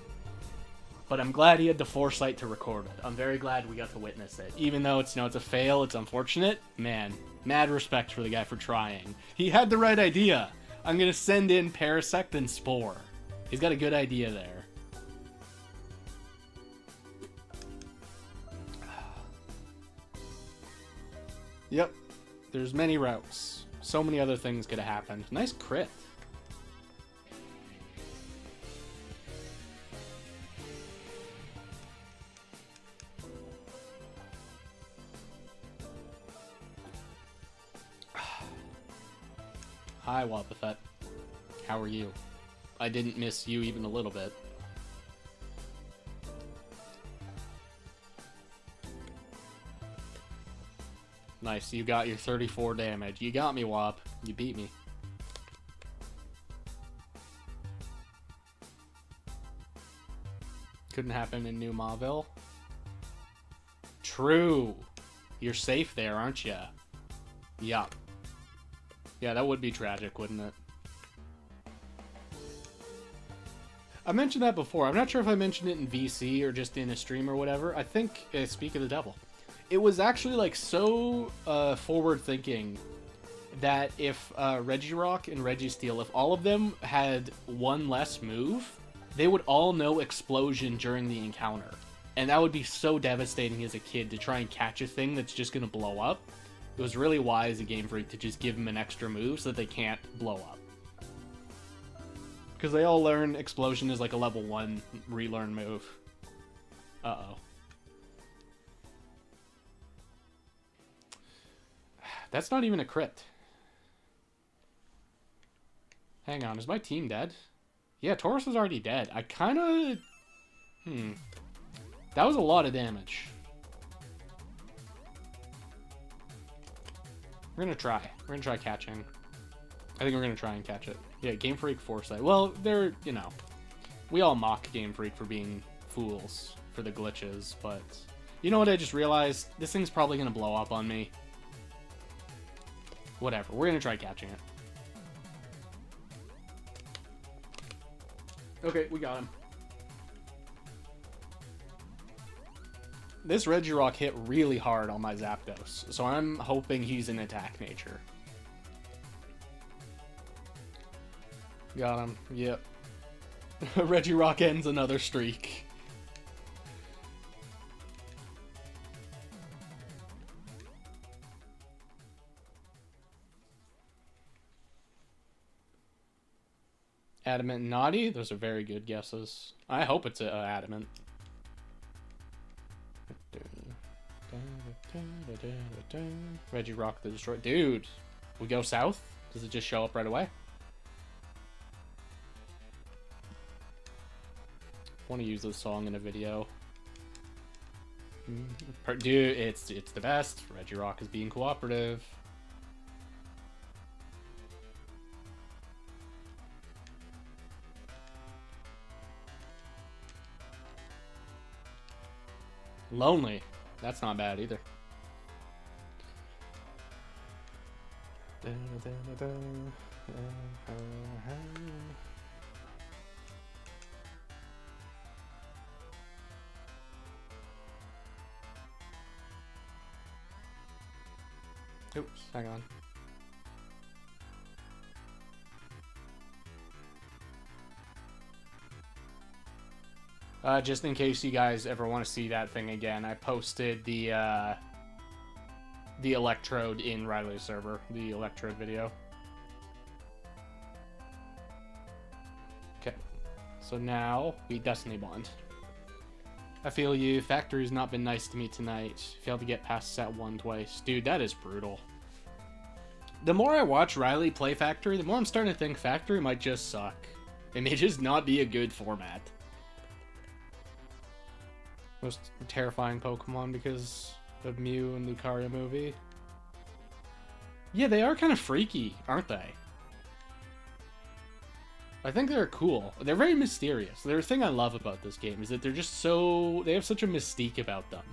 But I'm glad he had the foresight to record it. I'm very glad we got to witness it. Even though it's, you know, it's a fail, it's unfortunate. Man, mad respect for the guy for trying. He had the right idea. I'm going to send in Parasect and Spore. He's got a good idea there. Yep. There's many routes. So many other things could have happened. Nice crit. Hi, Wapathet. How are you? I didn't miss you even a little bit. Nice, you got your 34 damage. You got me, Wap. You beat me. Couldn't happen in New Mauville. True. You're safe there, aren't ya? Yup. Yeah, that would be tragic, wouldn't it? I mentioned that before. I'm not sure if I mentioned it in VC or just in a stream or whatever. I think, speak of the devil, it was actually like so forward thinking that if Regirock and Registeel, if all of them had one less move, they would all know Explosion during the encounter. And that would be so devastating as a kid to try and catch a thing that's just going to blow up. It was really wise of Game Freak to just give them an extra move so that they can't blow up. Because they all learn Explosion is like a level 1 relearn move. Uh-oh. That's not even a crit. Hang on, is my team dead? Yeah, Tauros is already dead. I kind of... That was a lot of damage. We're gonna try. We're gonna try catching. I think we're gonna try and catch it. Yeah, Game Freak Foresight. Well, they're, you know, we all mock Game Freak for being fools for the glitches, but you know what I just realized? This thing's probably gonna blow up on me. Whatever, we're gonna try catching it. Okay, we got him. This Regirock hit really hard on my Zapdos, so I'm hoping he's an attack nature. Got him. Yep. Regirock ends another streak. Adamant and Naughty? Those are very good guesses. I hope it's Adamant. Regirock the Destroyer. Dude, we go south? Does it just show up right away? Want to use this song in a video. Dude, it's the best. Regirock is being cooperative. Lonely. That's not bad either. Oops, hang on. Just in case you guys ever want to see that thing again, I posted the Electrode in Riley's server, the Electrode video. Okay, so now we Destiny Bond. I feel you. Factory's not been nice to me tonight. Failed to get past set 1 twice. Dude, that is brutal. The more I watch Riley play Factory, the more I'm starting to think Factory might just suck. It may just not be a good format. Most terrifying Pokemon because of Mew and Lucario movie. Yeah, they are kind of freaky, aren't they? I think they're cool. They're very mysterious. The thing I love about this game is that they're just so... They have such a mystique about them.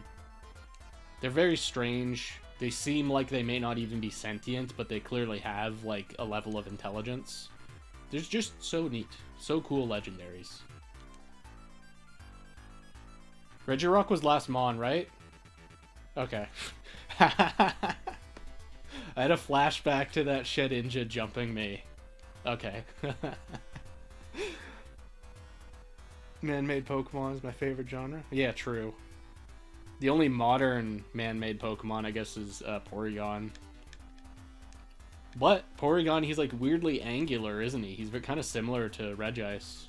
They're very strange. They seem like they may not even be sentient, but they clearly have, like, a level of intelligence. They're just so neat. So cool legendaries. Regirock was last Mon, right? Okay. I had a flashback to that Shedinja jumping me. Okay. Man-made Pokemon is my favorite genre. Yeah, true. The only modern man-made Pokemon, I guess, is Porygon. But Porygon, he's like weirdly angular, isn't he? He's kind of similar to Regice.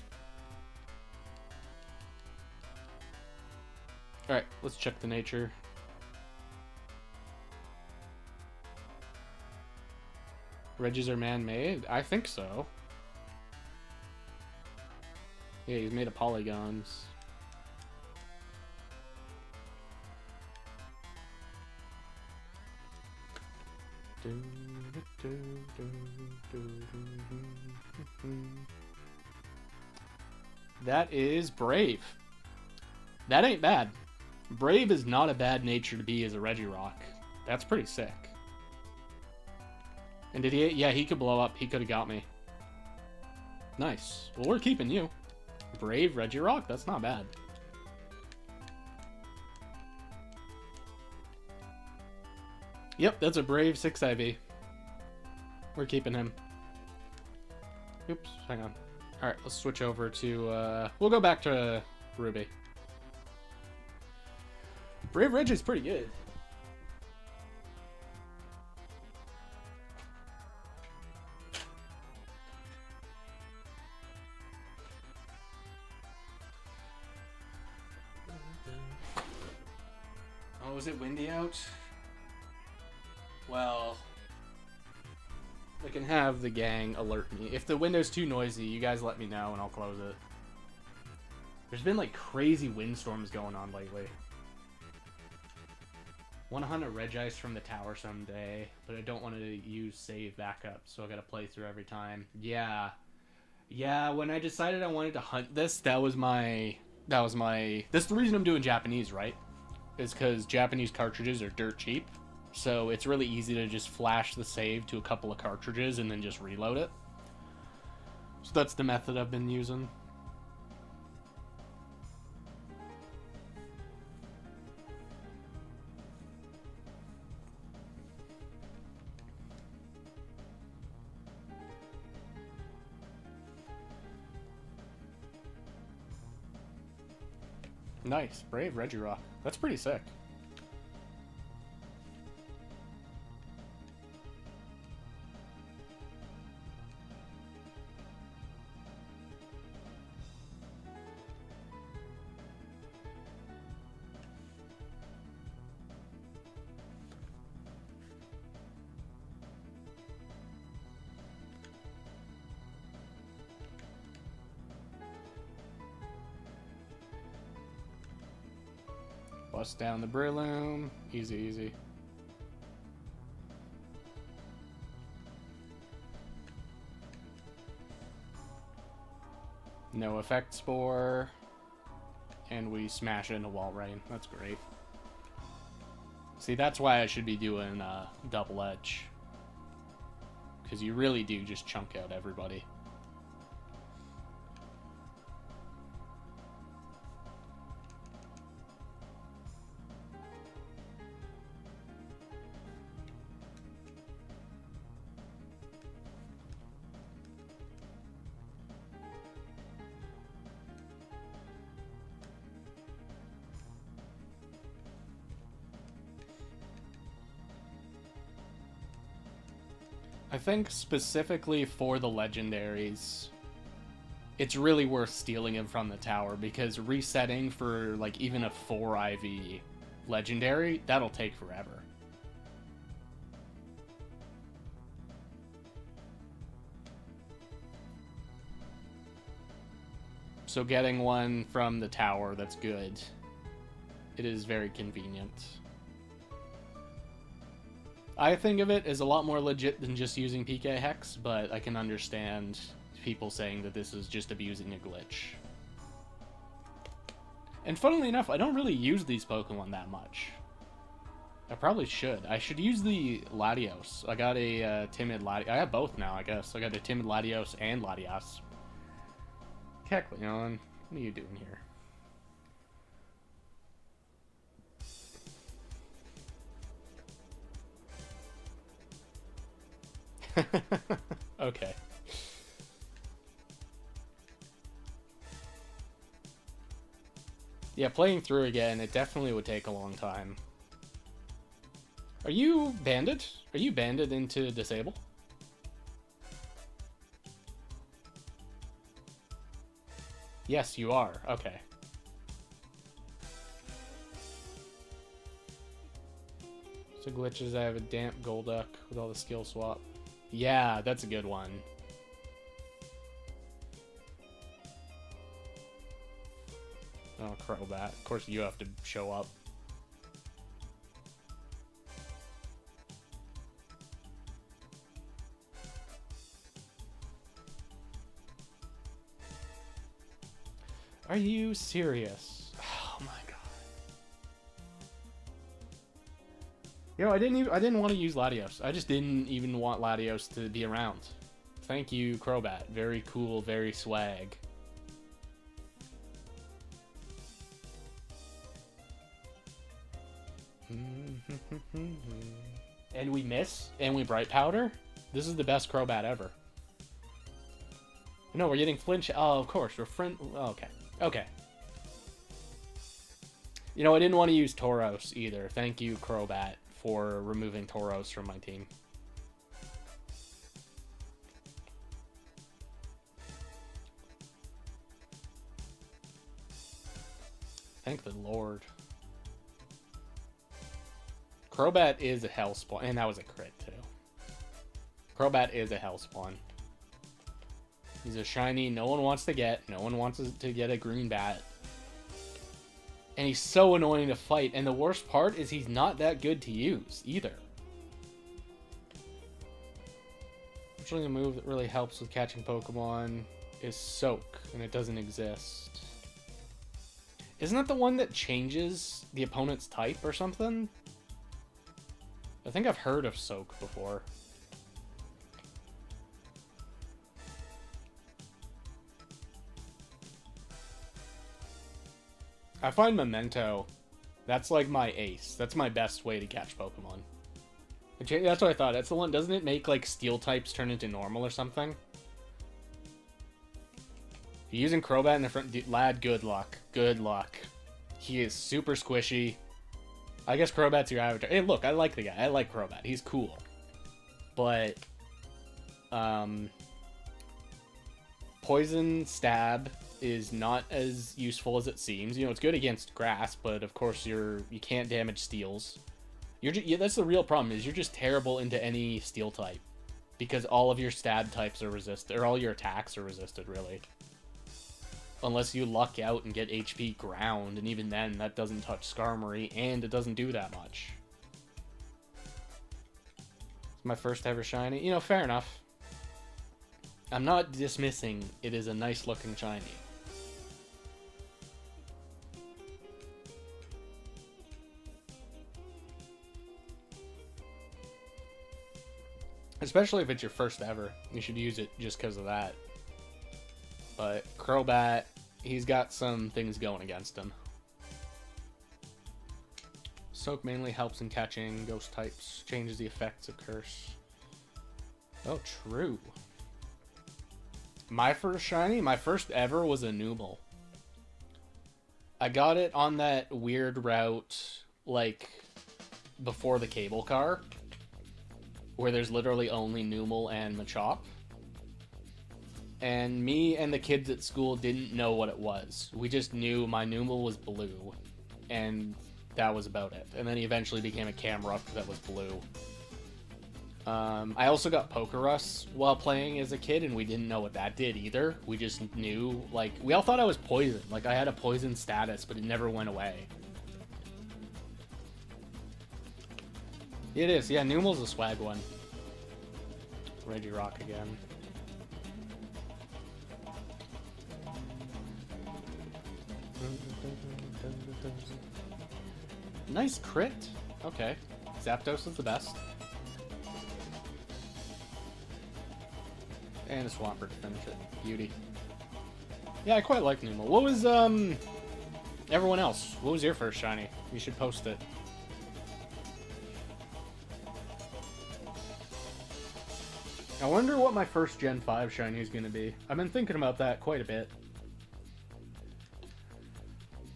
Alright, let's check the nature. Regis are man-made? I think so. Yeah, he's made of polygons. That is Brave. That ain't bad. Brave is not a bad nature to be as a Regirock. That's pretty sick. And did he... Yeah, he could blow up. He could have got me. Nice. Well, we're keeping you. Brave Regirock? That's not bad. Yep, that's a Brave 6 IV. We're keeping him. Oops, hang on. Alright, let's switch over to, we'll go back to Ruby. Brave Regi's pretty good. Oh, is it windy out? Well, I can have the gang alert me. If the window's too noisy, you guys let me know and I'll close it. There's been like crazy windstorms going on lately. Want to hunt a Regice from the tower someday, but I don't want to use save backup, so I gotta play through every time. Yeah, when I decided I wanted to hunt this, that's the reason I'm doing Japanese, right? Is because Japanese cartridges are dirt cheap. So it's really easy to just flash the save to a couple of cartridges and then just reload it. So that's the method I've been using. Nice. Brave Regirock. That's pretty sick. Bust down the Breloom. Easy, easy. No effect spore. And we smash it into Wall Rain. That's great. See, that's why I should be doing double edge. Because you really do just chunk out everybody. I think specifically for the legendaries, it's really worth stealing him from the tower, because resetting for like even a 4 IV legendary, that'll take forever. So getting one from the tower that's good, it is very convenient. I think of it as a lot more legit than just using PK Hex, but I can understand people saying that this is just abusing a glitch. And funnily enough, I don't really use these Pokemon that much. I probably should. I should use the Latios. I got a Timid Latios. I have both now, I guess. I got a Timid Latios and Latias. Kecleon, what are you doing here? Okay. Yeah, playing through again, it definitely would take a long time. Are you banded? Are you banded into disable? Yes, you are. Okay. So glitches, I have a damp Golduck with all the skill swap. Yeah, that's a good one. Oh, Crobat. Of course you have to show up. Are you serious? Oh my god. Yo, I didn't want to use Latios. I just didn't even want Latios to be around. Thank you, Crobat. Very cool, very swag. And we miss, and we Bright Powder. This is the best Crobat ever. No, we're getting flinch. Oh, of course, we're friend. Oh, okay, okay. You know, I didn't want to use Tauros either. Thank you, Crobat, for removing Tauros from my team. Thank the Lord. Crobat is a hell spawn, and that was a crit too. Crobat is a hell spawn. He's a shiny no one wants to get. No one wants to get a green bat. And he's so annoying to fight. And the worst part is he's not that good to use either. Actually, a move that really helps with catching Pokemon is Soak, and it doesn't exist. Isn't that the one that changes the opponent's type or something? I think I've heard of Soak before. I find Memento, that's like my ace. That's my best way to catch Pokemon. That's what I thought. That's the one. Doesn't it make like steel types turn into normal or something? If you're using Crobat in the front, lad, good luck. Good luck. He is super squishy. I guess Crobat's your avatar. Hey, look, I like the guy. I like Crobat. He's cool. But, Poison Stab is not as useful as it seems. You know, it's good against grass, but of course you can't damage steels. That's the real problem, is you're just terrible into any steel type. Because all of your stab types are resisted, or all your attacks are resisted, really. Unless you luck out and get HP ground, and even then, that doesn't touch Skarmory, and it doesn't do that much. It's my first ever shiny. You know, fair enough. I'm not dismissing it is a nice looking shiny. Especially if it's your first ever. You should use it just because of that. But Crobat, he's got some things going against him. Soak mainly helps in catching ghost types, changes the effects of Curse. Oh, true. My first shiny, my first ever, was a Numel. I got it on that weird route, like, before the cable car, where there's literally only Numel and Machop. And me and the kids at school didn't know what it was. We just knew my Numel was blue, and that was about it. And then he eventually became a Camerupt that was blue. I also got Pokerus while playing as a kid, and we didn't know what that did either. We just knew, like, we all thought I was poison. Like, I had a poison status, but it never went away. It is, yeah, Numel's a swag one. Regirock again. Nice crit. Okay. Zapdos is the best. And a Swampert to finish it. Beauty. Yeah, I quite like Numel. What was, everyone else? What was your first shiny? You should post it. I wonder what my first Gen 5 shiny is going to be. I've been thinking about that quite a bit.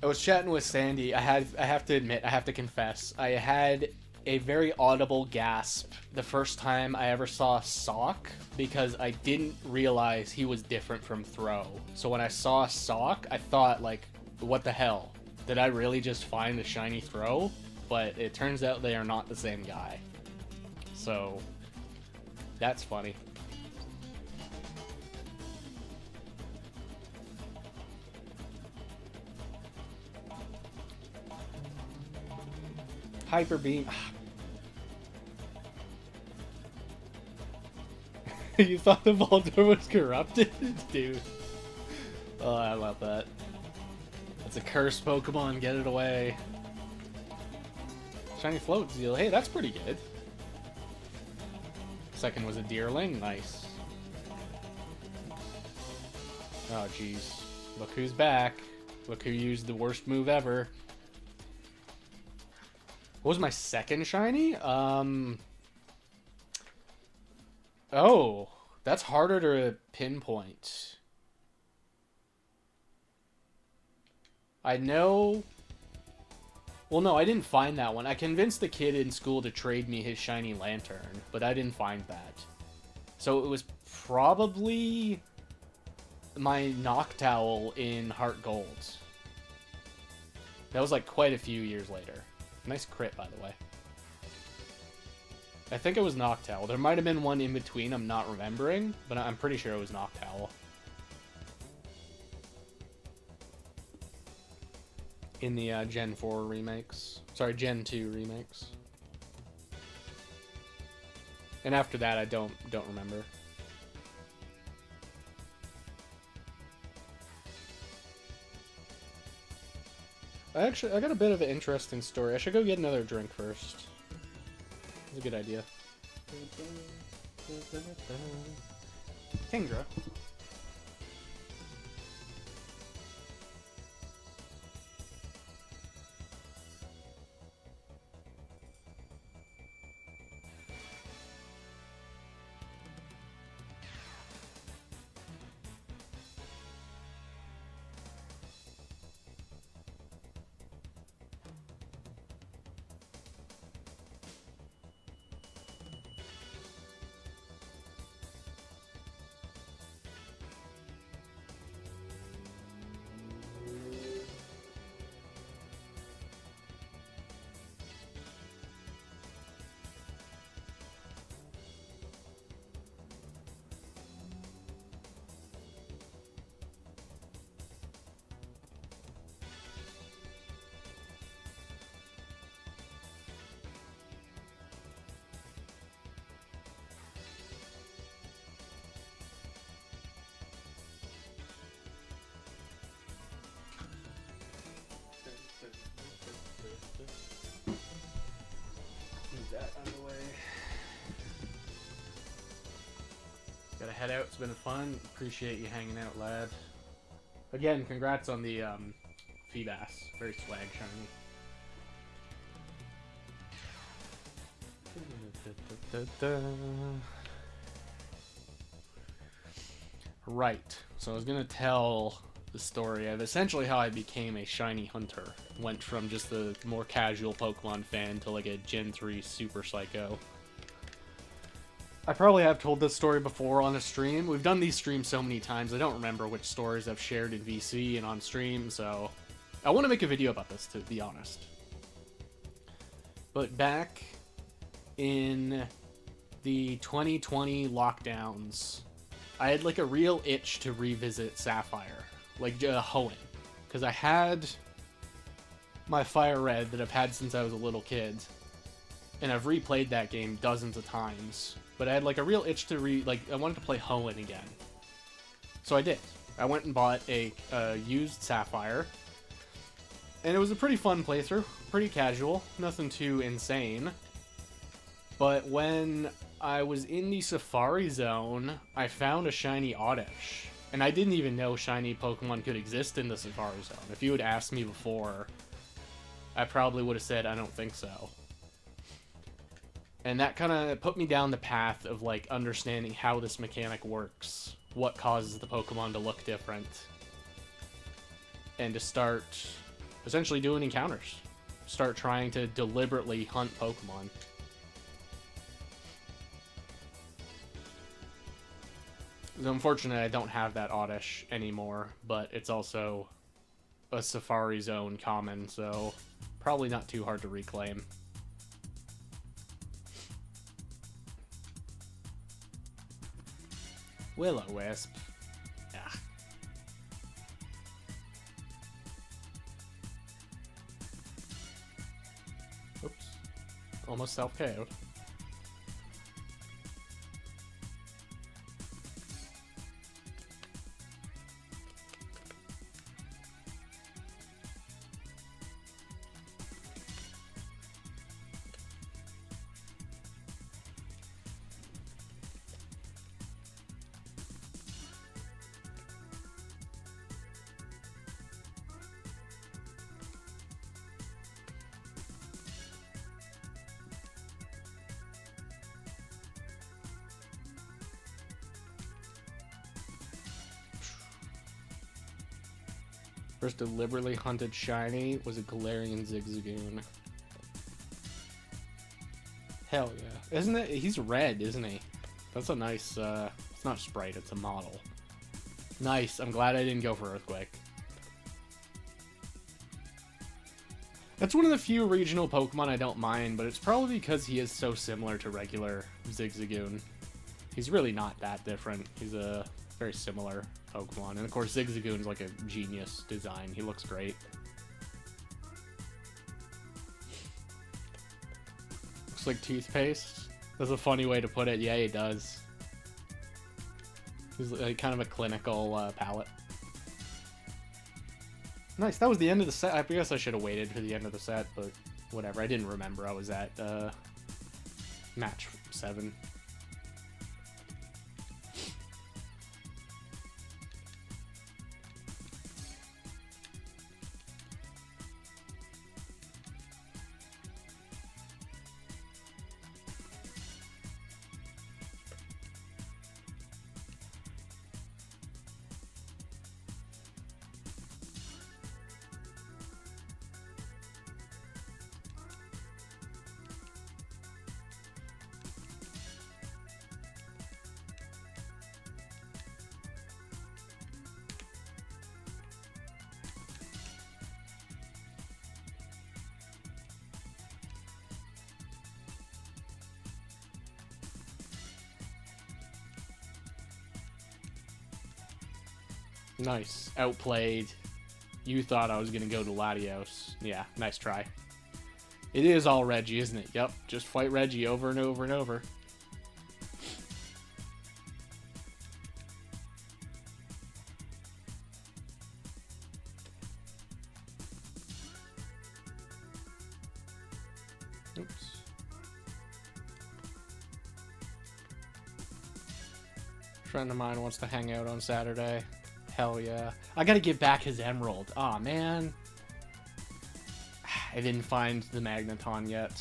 I was chatting with Sandy. I have to admit, I have to confess, I had a very audible gasp the first time I ever saw Sock, because I didn't realize he was different from Throw. So when I saw Sock, I thought, like, what the hell? Did I really just find a shiny Throw? But it turns out they are not the same guy. So, that's funny. Hyper Beam. You thought the Voltor was corrupted? Dude. Oh, I love that. That's a cursed Pokemon, get it away. Shiny Float Zeal. Hey, that's pretty good. Second was a Deerling. Nice. Oh, jeez. Look who's back. Look who used the worst move ever. What was my second shiny? Oh, that's harder to pinpoint. I know... Well, no, I didn't find that one. I convinced the kid in school to trade me his shiny lantern, but I didn't find that. So it was probably my Noctowl in Heart Gold. That was like quite a few years later. Nice crit, by the way. I think it was Noctowl. There might have been one in between I'm not remembering, but I'm pretty sure it was Noctowl. In the Gen 4 remakes. Sorry, Gen 2 remakes. And after that, I don't remember. I got a bit of an interesting story. I should go get another drink first. That's a good idea. Kingdra. That out of the way. Gotta head out. It's been fun. Appreciate you hanging out, lad. Again, congrats on the Feebas. Very swag shiny. Right. So I was gonna tell the story of essentially how I became a shiny hunter. Went from just a more casual Pokemon fan to like a Gen 3 super psycho. I probably have told this story before on a stream. We've done these streams so many times, I don't remember which stories I've shared in VC and on stream, so I want to make a video about this, to be honest. But back in the 2020 lockdowns, I had like a real itch to revisit Sapphire. Like Hoenn, because I had my Fire Red that I've had since I was a little kid, and I've replayed that game dozens of times, but I had like a real itch to I wanted to play Hoenn again. So I did. I went and bought a used Sapphire, and it was a pretty fun playthrough, pretty casual, nothing too insane. But when I was in the Safari Zone, I found a shiny Oddish. And I didn't even know shiny Pokemon could exist in the Safari Zone. If you had asked me before, I probably would have said, I don't think so. And that kind of put me down the path of, like, understanding how this mechanic works. What causes the Pokemon to look different. And to start, essentially, doing encounters. Start trying to deliberately hunt Pokemon. It's unfortunate I don't have that Oddish anymore, but it's also a Safari Zone common, so probably not too hard to reclaim. Will-O-Wisp. Yeah. Oops. Almost self-KO'd. first deliberately hunted shiny was a Galarian Zigzagoon. Hell yeah. Isn't it? He's red, isn't he? That's a nice, it's not Sprite, it's a model. Nice. I'm glad I didn't go for Earthquake. That's one of the few regional Pokemon I don't mind, but it's probably because he is so similar to regular Zigzagoon. He's really not that different. He's a very similar Pokemon. And of course, Zigzagoon's like a genius design. He looks great. Looks like toothpaste. That's a funny way to put it. Yeah, he does. He's like kind of a clinical palette. Nice, that was the end of the set. I guess I should have waited for the end of the set, but whatever. I didn't remember I was at match 7. Nice. Outplayed. You thought I was going to go to Latios. Yeah, nice try. It is all Reggie, isn't it? Yep, just fight Reggie over and over and over. Oops. A friend of mine wants to hang out on Saturday. Hell yeah. I gotta get back his emerald. Aw, man. I didn't find the Magneton yet.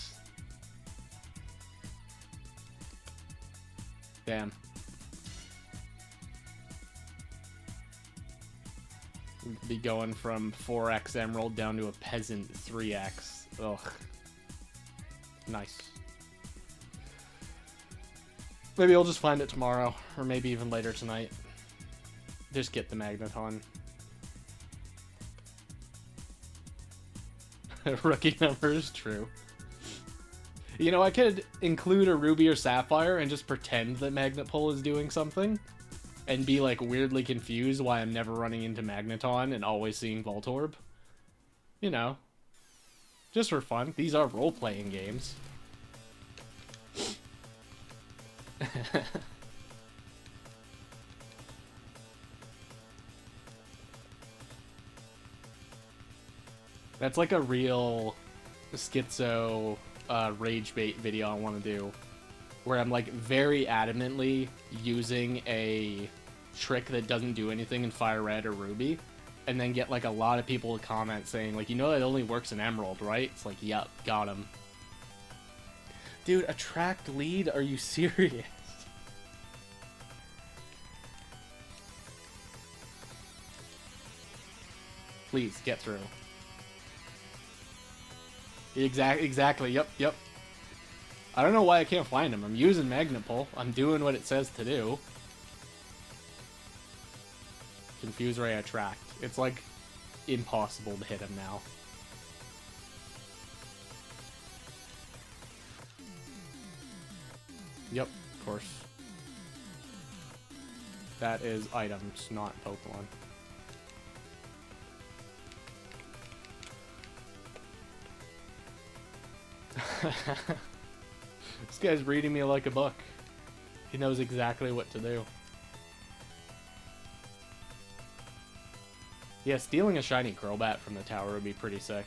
Damn. Be going from 4x emerald down to a peasant 3x. Ugh. Nice. Maybe I'll just find it tomorrow, or maybe even later tonight. Just get the Magneton. Rookie number is true. You know, I could include a Ruby or Sapphire and just pretend that Magnet Pull is doing something. And be, like, weirdly confused why I'm never running into Magneton and always seeing Voltorb. You know. Just for fun. These are role-playing games. That's like a real schizo rage bait video I want to do, where I'm like very adamantly using a trick that doesn't do anything in Fire Red or Ruby, and then get like a lot of people to comment saying like, you know, that only works in Emerald, right? It's like, yep, got him. Dude, attract lead? Are you serious? Please, get through. Exactly, yep. I don't know why I can't find him. I'm using Magnet Pull. I'm doing what it says to do. Confuse Ray, attract. It's like impossible to hit him now. Yep, of course. That is items, not Pokemon. This guy's reading me like a book. He knows exactly what to do. Yeah, stealing a shiny Crobat from the tower would be pretty sick.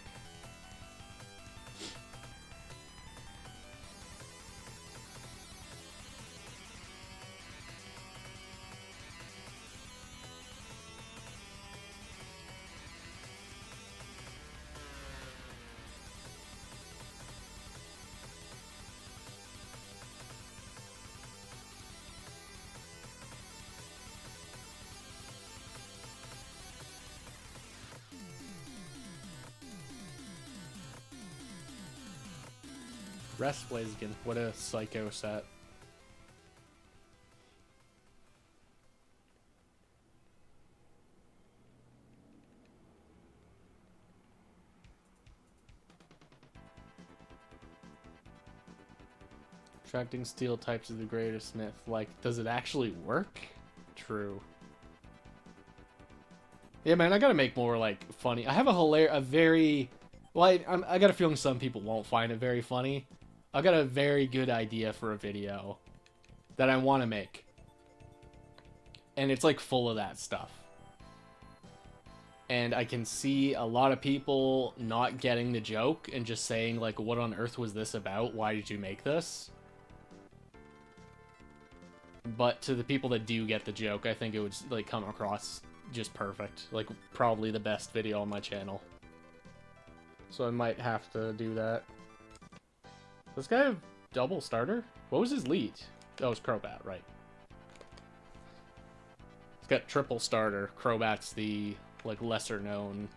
Rest Blaziken. What a psycho set. Attracting steel types is the greatest myth. Like, does it actually work? True. Yeah, man, I gotta make more, like, funny. I have a very... Well, I got a feeling some people won't find it very funny. I got a very good idea for a video that I want to make. And it's, like, full of that stuff. And I can see a lot of people not getting the joke and just saying, like, what on earth was this about? Why did you make this? But to the people that do get the joke, I think it would, like, come across just perfect. Like, probably the best video on my channel. So I might have to do that. Does this guy have double starter? What was his lead? Oh, it was Crobat, right. He's got triple starter. Crobat's the, like, lesser-known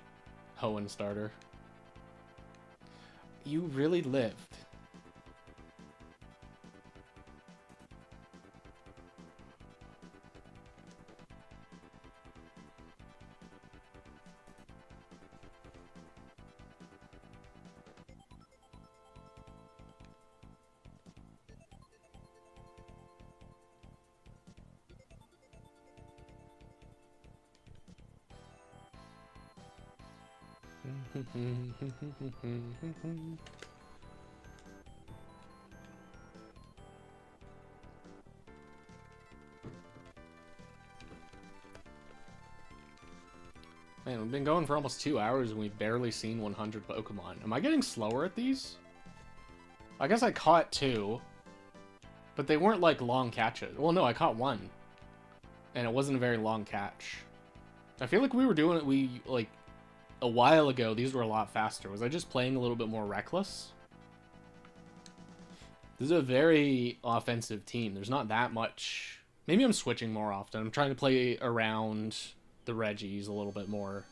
Hoenn starter. You really lived. Man, we've been going for almost 2 hours and we've barely seen 100 Pokemon. Am I getting slower at these? I guess I caught 2, but they weren't like long catches. Well, no, I caught 1, and it wasn't a very long catch. I feel like we were doing it, like, a while ago, these were a lot faster. Was I just playing a little bit more reckless? This is a very offensive team. There's not that much. Maybe I'm switching more often. I'm trying to play around the Reggies a little bit more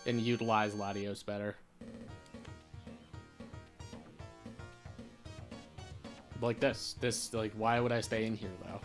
and utilize Latios better. Like this, like, why would I stay in here though?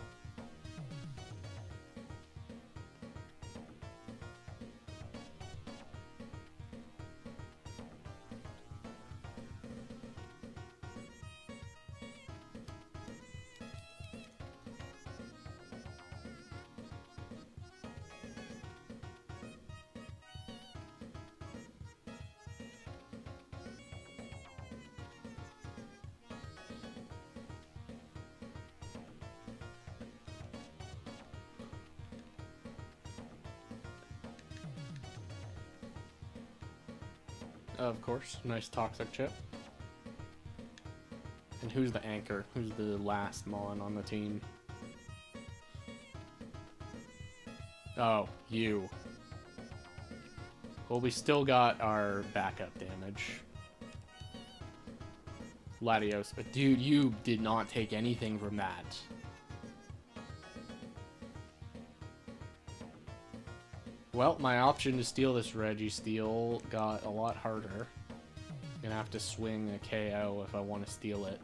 Of course, nice toxic chip. And who's the anchor? Who's the last Mon on the team? Oh, you. Well, we still got our backup damage. Latios. Dude, you did not take anything from that. Well, my option to steal this Registeel got a lot harder. Gonna have to swing a KO if I want to steal it.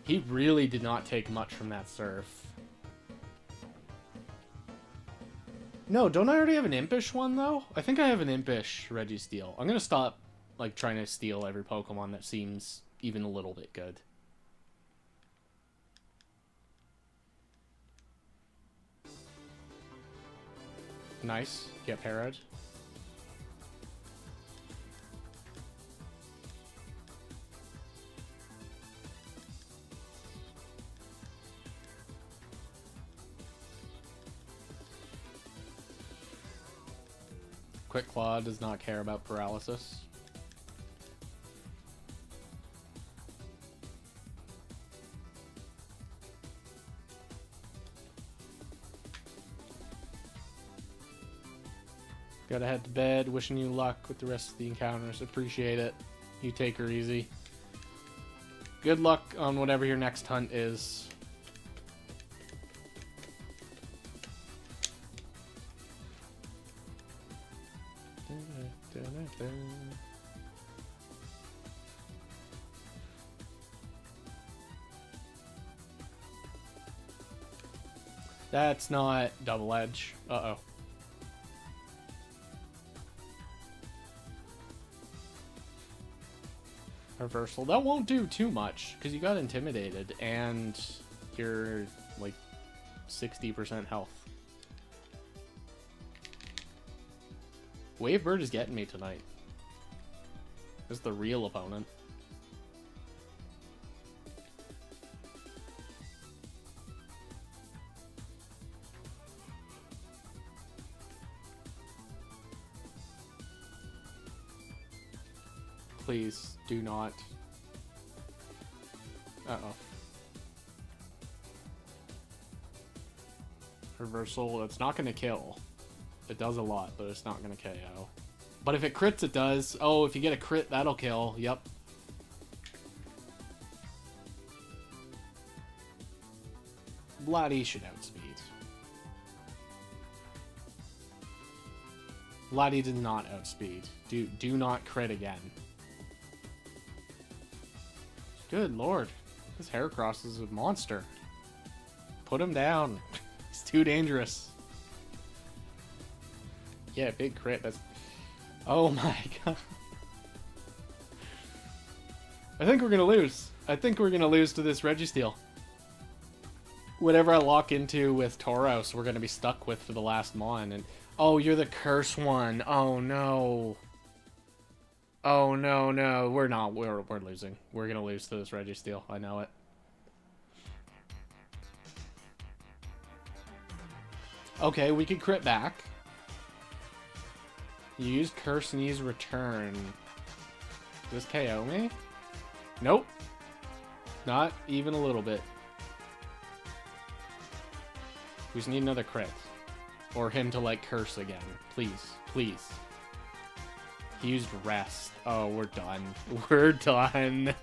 He really did not take much from that Surf. No, don't I already have an Impish one, though? I think I have an Impish Registeel. I'm gonna stop, like, trying to steal every Pokemon that seems even a little bit good. Nice. Get parried. Quick Claw does not care about paralysis. Gotta head to bed. Wishing you luck with the rest of the encounters. Appreciate it. You take her easy. Good luck on whatever your next hunt is. That's not double edge. Uh-oh. Reversal. That won't do too much, because you got intimidated, and you're, like, 60% health. Wavebird is getting me tonight. This is the real opponent. Please do not. Uh-oh. Reversal, it's not going to kill. It does a lot, but it's not going to KO. But if it crits, it does. Oh, if you get a crit, that'll kill. Yep. Lottie should outspeed. Lottie did not outspeed. Do not crit again. Good lord. This Heracross is a monster. Put him down. He's too dangerous. Yeah, big crit. That's... Oh my god. I think we're gonna lose. I think we're gonna lose to this Registeel. Whatever I lock into with Tauros, we're gonna be stuck with for the last mon. And oh, you're the curse one. Oh no. Oh no, no. We're not. We're losing. We're gonna lose to this Registeel. I know it. Okay, we can crit back. You use Curse and use Return. Does this KO me? Nope. Not even a little bit. We just need another crit. Or him to, like, curse again. Please. Please. He used Rest. Oh, we're done. We're done.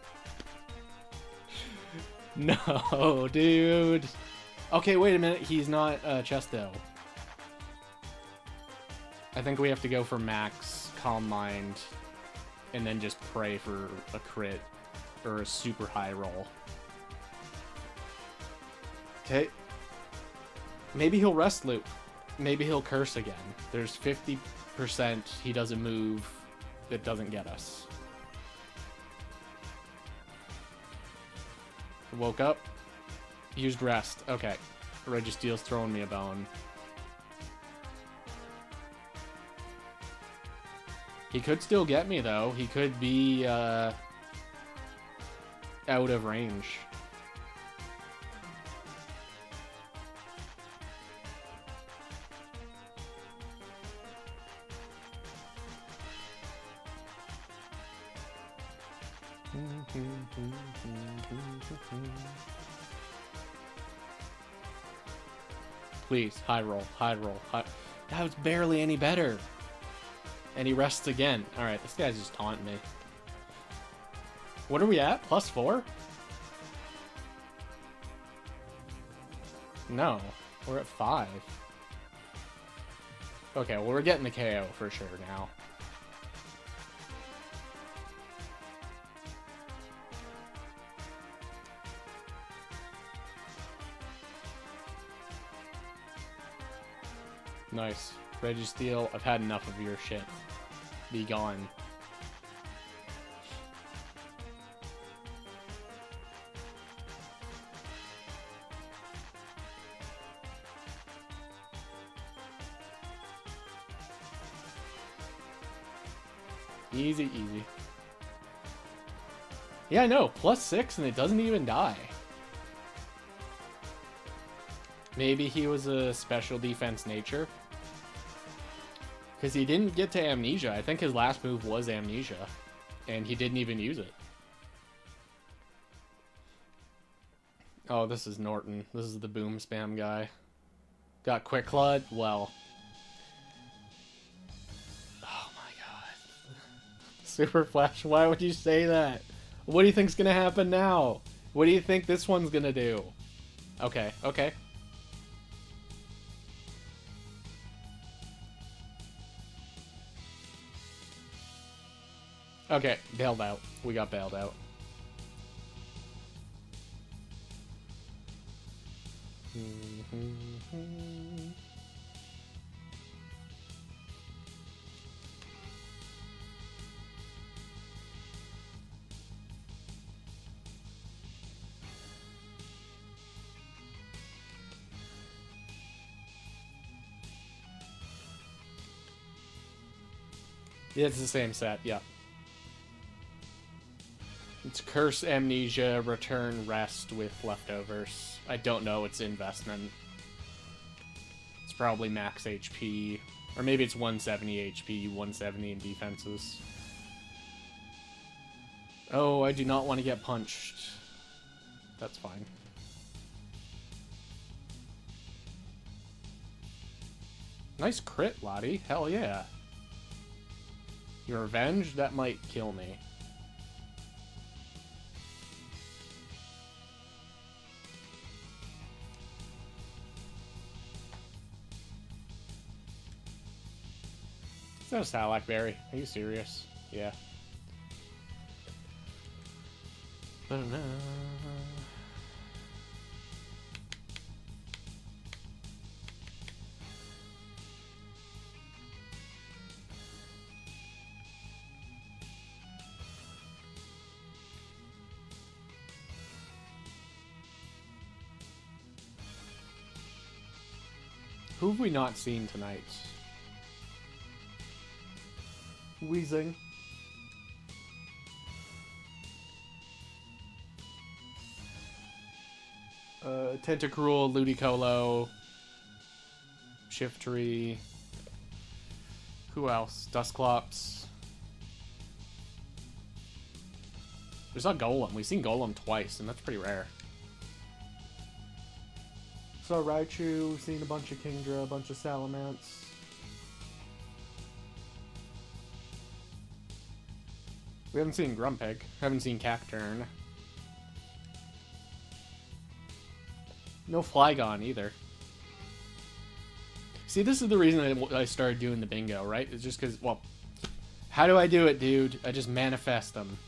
No, dude. Okay, wait a minute. He's not Chesto. I think we have to go for max Calm Mind and then just pray for a crit or a super high roll. Okay. Maybe he'll Rest Loop. Maybe he'll curse again. There's 50% he doesn't move that doesn't get us. Woke up. Used Rest. Okay. Registeel's throwing me a bone. He could still get me, though. He could be, out of range. Please, high roll, high roll, high... That was barely any better. And he rests again. Alright, this guy's just taunting me. What are we at? +4? No, we're at 5. Okay, well, we're getting the KO for sure now. Nice. Registeel, I've had enough of your shit. Be gone. Easy, easy. Yeah, I know. +6 and it doesn't even die. Maybe he was a special defense nature. Because he didn't get to Amnesia. I think his last move was Amnesia. And he didn't even use it. Oh, this is Norton. This is the boom spam guy. Got Quick Clawed? Well. Oh my god. Super Flash, why would you say that? What do you think's gonna happen now? What do you think this one's gonna do? Okay, okay. Okay, bailed out. We got bailed out. Yeah, it's the same set, yeah. It's Curse, Amnesia, Return, Rest with Leftovers. I don't know its investment. It's probably max HP. Or maybe it's 170 HP, 170 in defenses. Oh, I do not want to get punched. That's fine. Nice crit, Lottie. Hell yeah. Your revenge? That might kill me. Is that a Salak Berry? Are you serious? Yeah. Who have we not seen tonight? Wheezing. Tentacruel, Ludicolo, Shiftry. Who else? Dusclops. We saw Golem. We've seen Golem twice, and that's pretty rare. Saw Raichu, we've seen a bunch of Kingdra, a bunch of Salamence. We haven't seen Grumpig. Haven't seen Cacturn. No Flygon either. See, this is the reason I started doing the bingo, right? It's just because, well, how do I do it, dude? I just manifest them.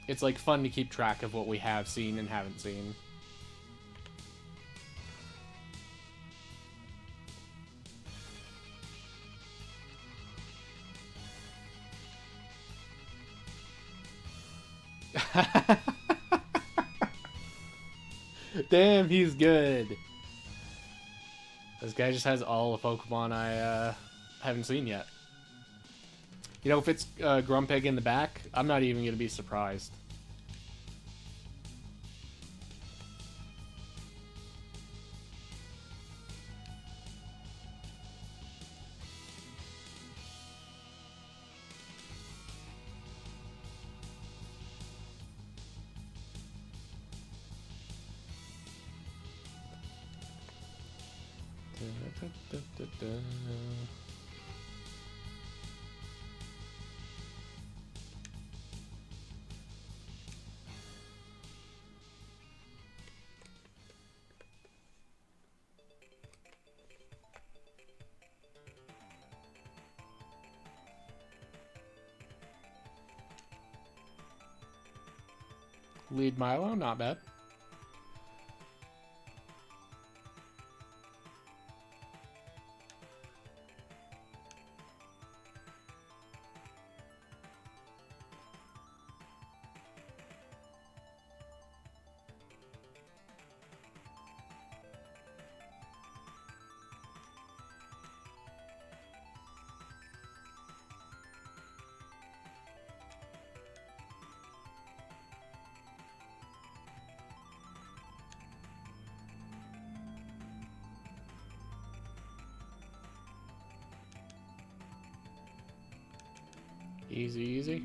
It's like fun to keep track of what we have seen and haven't seen. Damn, he's good. This guy just has all the Pokemon I haven't seen yet. You know, if it's Grumpig in the back, I'm not even going to be surprised. Lead Milo, not bad. Easy, easy.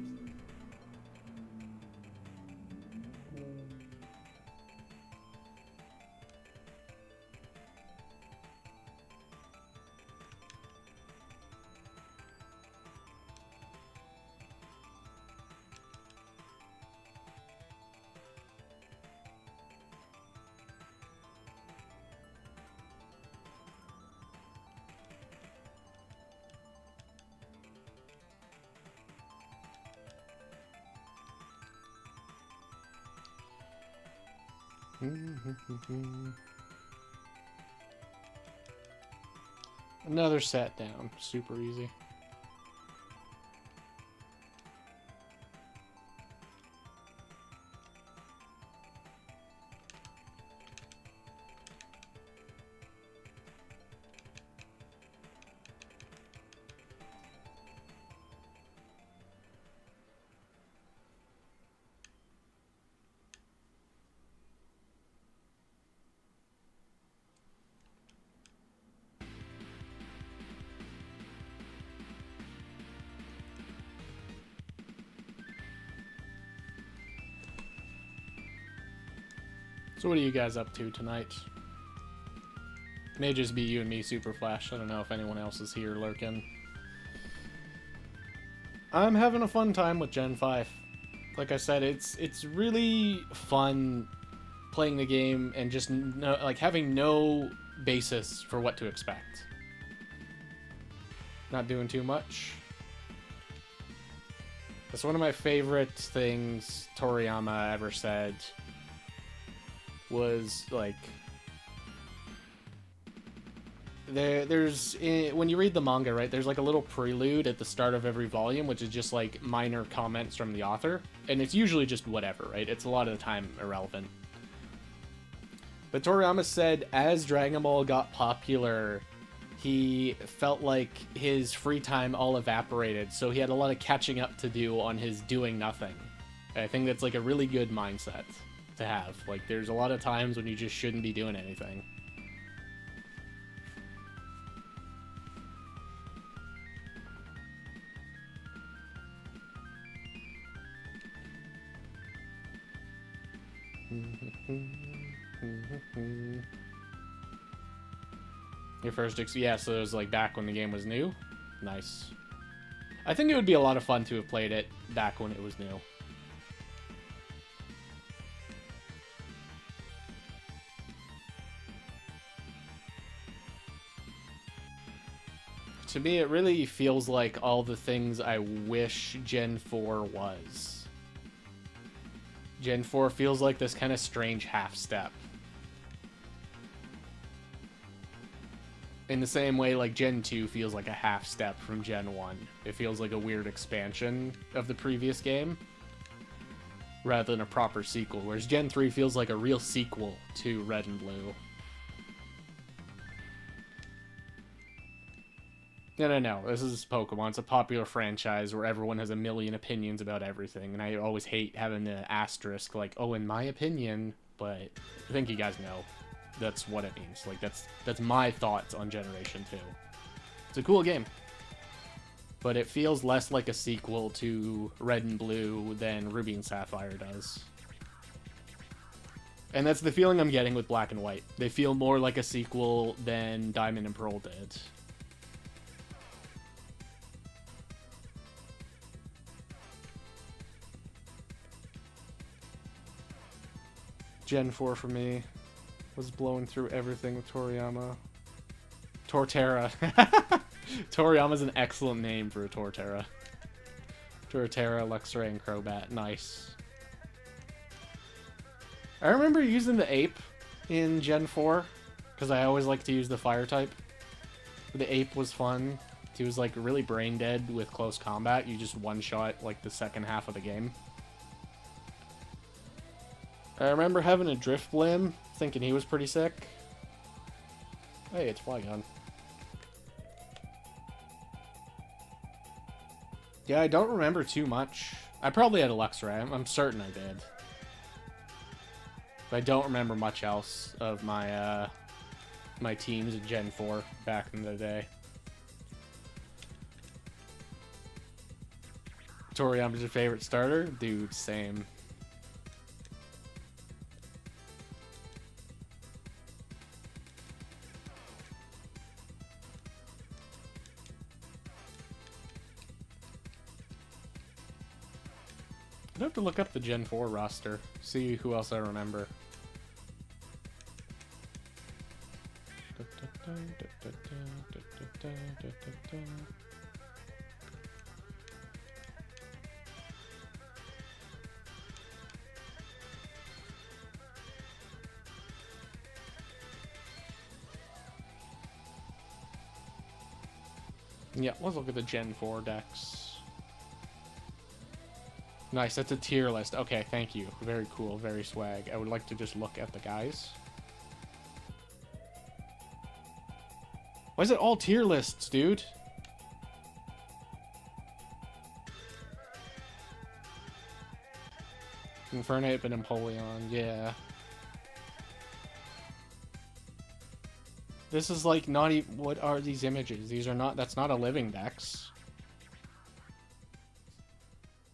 Another set down. Super easy. So what are you guys up to tonight? May just be you and me, Super Flash. I don't know if anyone else is here lurking. I'm having a fun time with Gen 5. Like I said, it's really fun playing the game and just having no basis for what to expect. Not doing too much. That's one of my favorite things Toriyama ever said. Was like there's when you read the manga, right, there's like a little prelude at the start of every volume, which is just like minor comments from the author, and it's usually just whatever, right? It's a lot of the time irrelevant. But Toriyama said as Dragon Ball got popular, he felt like his free time all evaporated, so he had a lot of catching up to do on his doing nothing. I think that's like a really good mindset to have. Like, there's a lot of times when you just shouldn't be doing anything. Your first yeah, so it was like back when the game was new? Nice. I think it would be a lot of fun to have played it back when it was new. To me, it really feels like all the things I wish Gen 4 was. Gen 4 feels like this kind of strange half step. In the same way, like, Gen 2 feels like a half step from Gen 1. It feels like a weird expansion of the previous game, rather than a proper sequel, whereas Gen 3 feels like a real sequel to Red and Blue. No. This is Pokemon. It's a popular franchise where everyone has a million opinions about everything, and I always hate having the asterisk, like, oh, in my opinion, but I think you guys know that's what it means. Like, that's my thoughts on Generation 2. It's a cool game, but it feels less like a sequel to Red and Blue than Ruby and Sapphire does. And that's the feeling I'm getting with Black and White. They feel more like a sequel than Diamond and Pearl did. Gen 4 for me was blowing through everything with Toriyama. Torterra. Toriyama's an excellent name for a Torterra. Torterra, Luxray, and Crobat. Nice. I remember using the Ape in Gen 4, because I always like to use the Fire type. The Ape was fun. He was like really brain dead with close combat. You just one-shot like the second half of the game. I remember having a Drifblim, thinking he was pretty sick. Hey, it's Flygon. Yeah, I don't remember too much. I probably had a Luxray. I'm certain I did. But I don't remember much else of my my teams in Gen 4 back in the day. Toriyama's your favorite starter? Dude, same. I'd have to look up the Gen 4 roster, see who else I remember. Yeah, let's look at the Gen 4 decks. Nice, that's a tier list. Okay, thank you. Very cool, very swag. I would like to just look at the guys. Why is it all tier lists, dude? Infernape and Empoleon, yeah. This is like not even... What are these images? These are not... That's not a living dex.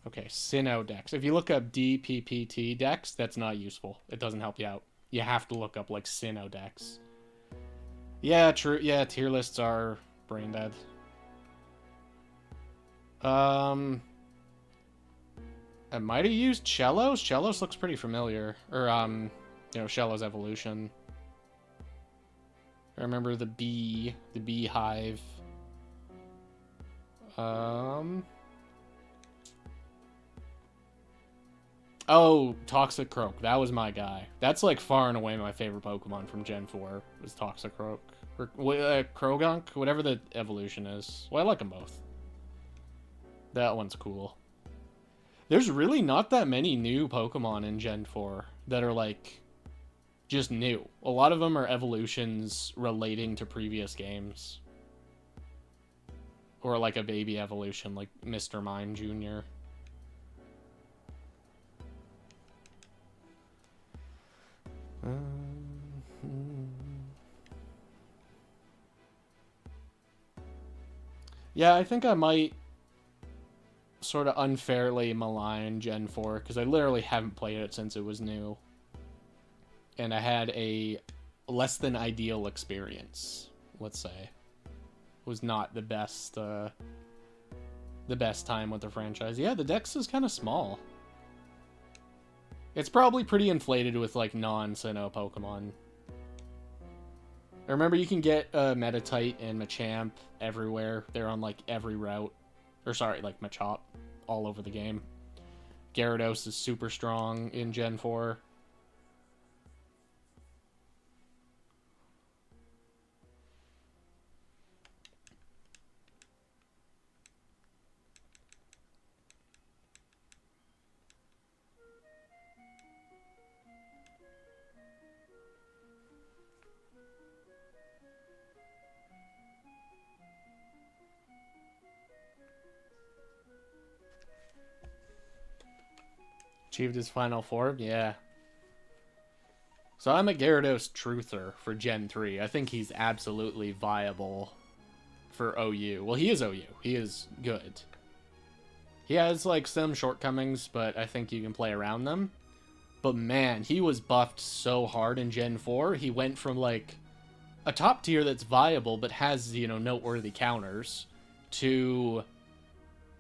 Okay, Sinnoh dex. If you look up DPPT dex, that's not useful. It doesn't help you out. You have to look up, like, Sinnoh dex. Yeah, true. Yeah, tier lists are brain dead. I might have used Shellos. Shellos looks pretty familiar. Or, you know, Shellos evolution. I remember the beehive. Oh, Toxicroak. That was my guy. That's, like, far and away my favorite Pokemon from Gen 4, was Toxicroak. Or, Krogunk? Whatever the evolution is. Well, I like them both. That one's cool. There's really not that many new Pokemon in Gen 4 that are, like, just new. A lot of them are evolutions relating to previous games. Or, like, a baby evolution, like Mr. Mime Jr. Yeah, I think I might sort of unfairly malign Gen 4, because I literally haven't played it since it was new. And I had a less than ideal experience, let's say. It was not the best time with the franchise. Yeah, the dex is kind of small. It's probably pretty inflated with, like, non-Sinnoh Pokemon. I remember you can get Meditite and Machamp everywhere. They're on, like, every route. Or, sorry, like, Machop all over the game. Gyarados is super strong in Gen 4. Achieved his final form? Yeah. So I'm a Gyarados truther for Gen 3. I think he's absolutely viable for OU. Well, he is OU. He is good. He has, like, some shortcomings, but I think you can play around them. But, man, he was buffed so hard in Gen 4. He went from, like, a top tier that's viable but has, you know, noteworthy counters to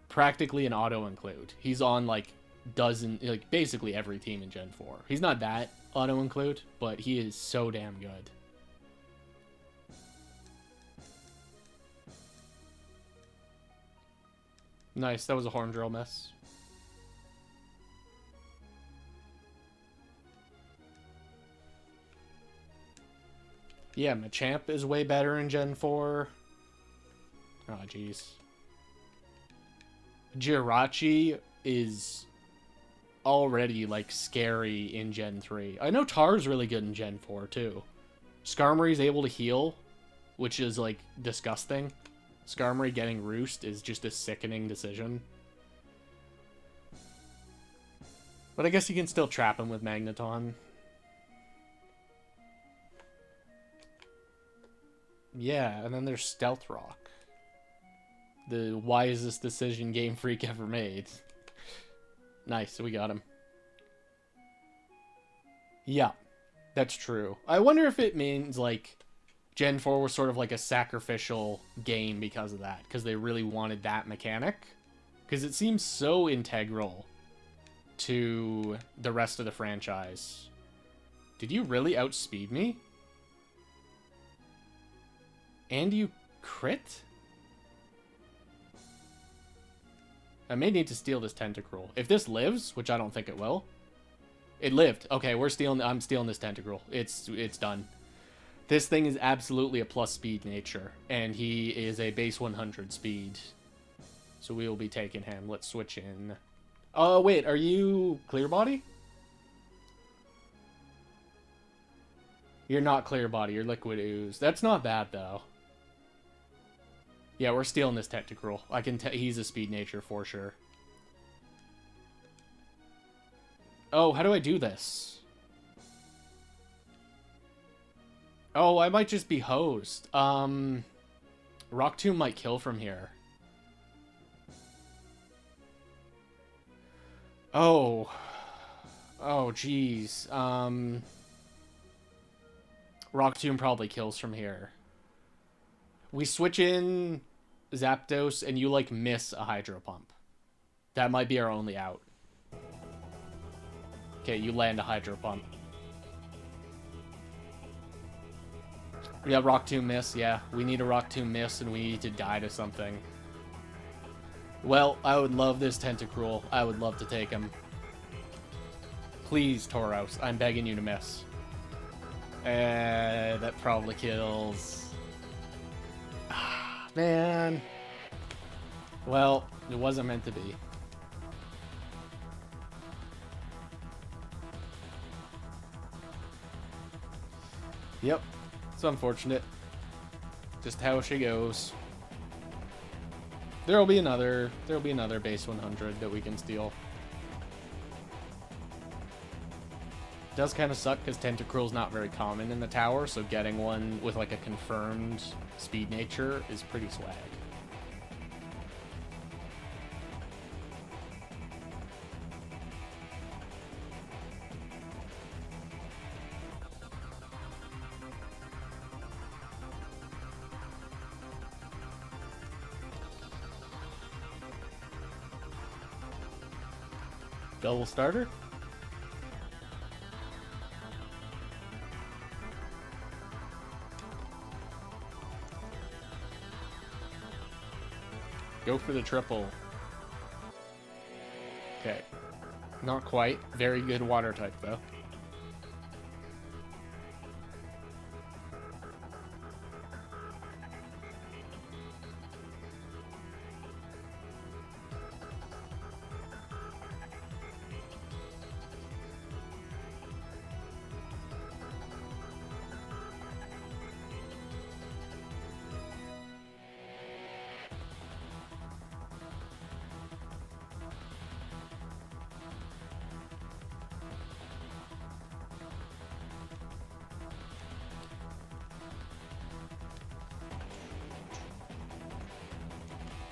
practically an auto-include. He's on, like, basically every team in Gen 4. He's not that auto-include, but he is so damn good. Nice, that was a horn drill miss. Yeah, Machamp is way better in Gen 4. Oh, jeez. Jirachi is already, like, scary in Gen 3. I know Tar's really good in Gen 4, too. Skarmory's able to heal, which is, like, disgusting. Skarmory getting Roost is just a sickening decision. But I guess you can still trap him with Magneton. Yeah, and then there's Stealth Rock. The wisest decision Game Freak ever made. Nice, we got him. Yeah, that's true. I wonder if it means, like, Gen 4 was sort of like a sacrificial game because of that. Because they really wanted that mechanic. Because it seems so integral to the rest of the franchise. Did you really outspeed me? And you crit? I may need to steal this Tentacruel. If this lives, which I don't think it will. It lived. Okay, I'm stealing this Tentacruel. It's done. This thing is absolutely a plus speed nature, and he is a base 100 speed. So we will be taking him. Let's switch in. Oh, wait, are you Clear Body? You're not Clear Body, you're Liquid Ooze. That's not bad, though. Yeah, we're stealing this Tentacruel. I can tell he's a speed nature for sure. Oh, how do I do this? Oh, I might just be hosed. Rock Tomb might kill from here. Oh. Oh, jeez. Rock Tomb probably kills from here. We switch in Zapdos and you, like, miss a Hydro Pump. That might be our only out. Okay, you land a Hydro Pump. Yeah, Rock Tomb miss, yeah. We need a Rock Tomb miss and we need to die to something. Well, I would love this Tentacruel. I would love to take him. Please, Tauros, I'm begging you to miss. That probably kills. Ah, man. Well, it wasn't meant to be. Yep. It's unfortunate. Just how she goes. There'll be another base 100 that we can steal. Does kind of suck because Tentacruel's not very common in the tower, so getting one with like a confirmed speed nature is pretty swag. Double starter? Go for the triple. Okay. Not quite. Very good water type, though.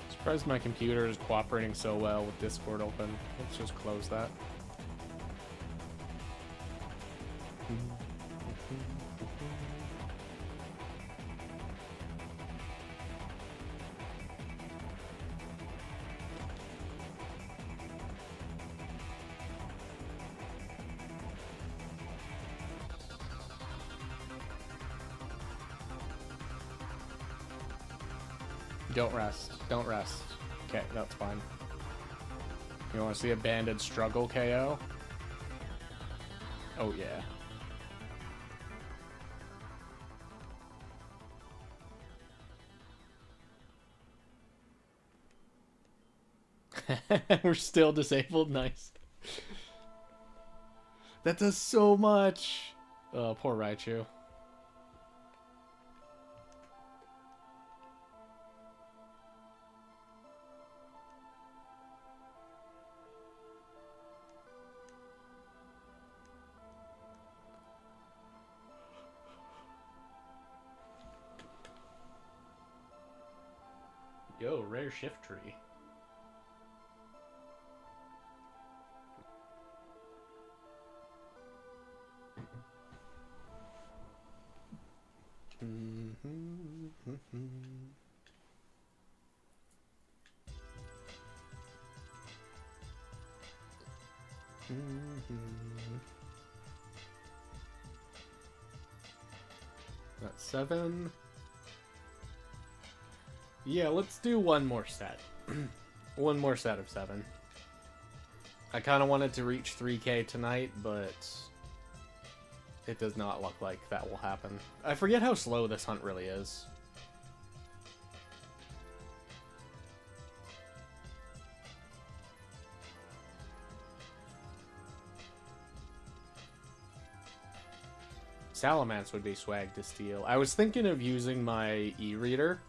Surprised my computer is cooperating so well with Discord open. Let's just close that. Don't rest. Don't rest. Okay, that's fine. You want to see a banded struggle KO? Oh, yeah. We're still disabled? Nice. That does so much. Oh, poor Raichu. Yo, rare shift tree. That's 7. Yeah, let's do one more set. One more set of 7. I kind of wanted to reach 3K tonight, but it does not look like that will happen. I forget how slow this hunt really is. Salamence would be swag to steal. I was thinking of using my e-reader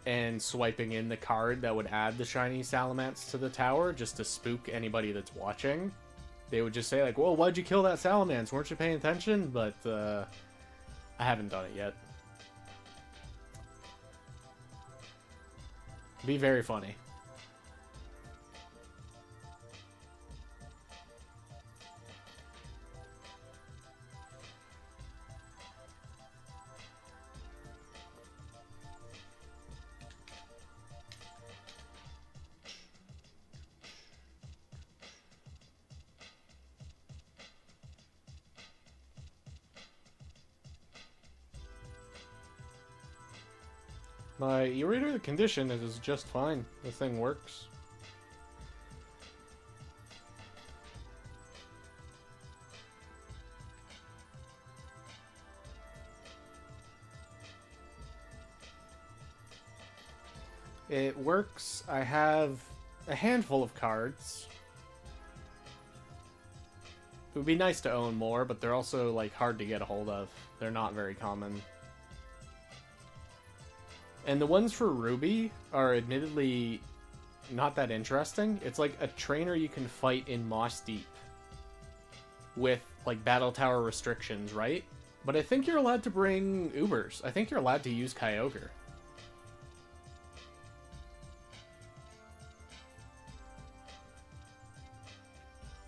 and swiping in the card that would add the shiny Salamence to the tower just to spook anybody that's watching. They would just say like, "Whoa, why'd you kill that Salamence? Weren't you paying attention?" But I haven't done it yet. Be very funny. My e-reader condition is just fine. The thing works. It works. I have a handful of cards. It would be nice to own more, but they're also like hard to get a hold of. They're not very common. And the ones for Ruby are admittedly not that interesting. It's like a trainer you can fight in Moss Deep with like battle tower restrictions, right? But I think you're allowed to bring Ubers. I think you're allowed to use Kyogre.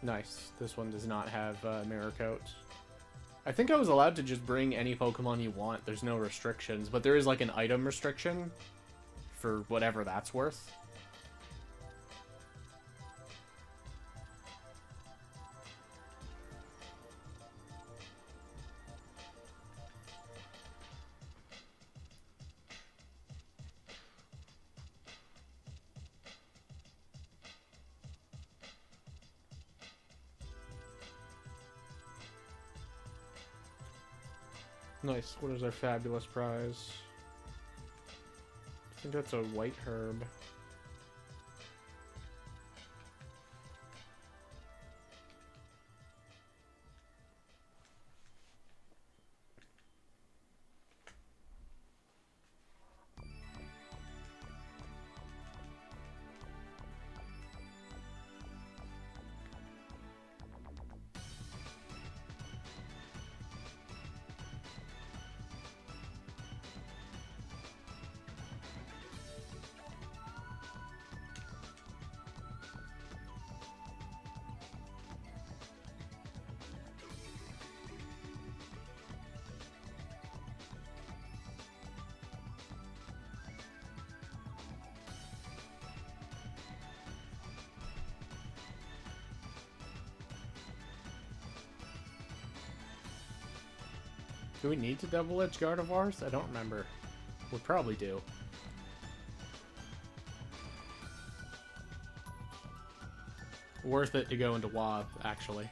Nice. This one does not have Mirror Coat. I think I was allowed to just bring any Pokemon you want. There's no restrictions, but there is like an item restriction for whatever that's worth. Nice. What is our fabulous prize? I think that's a white herb. Do we need to double-edge Gardevoirs? I don't remember. We probably do. Worth it to go into WoW, actually.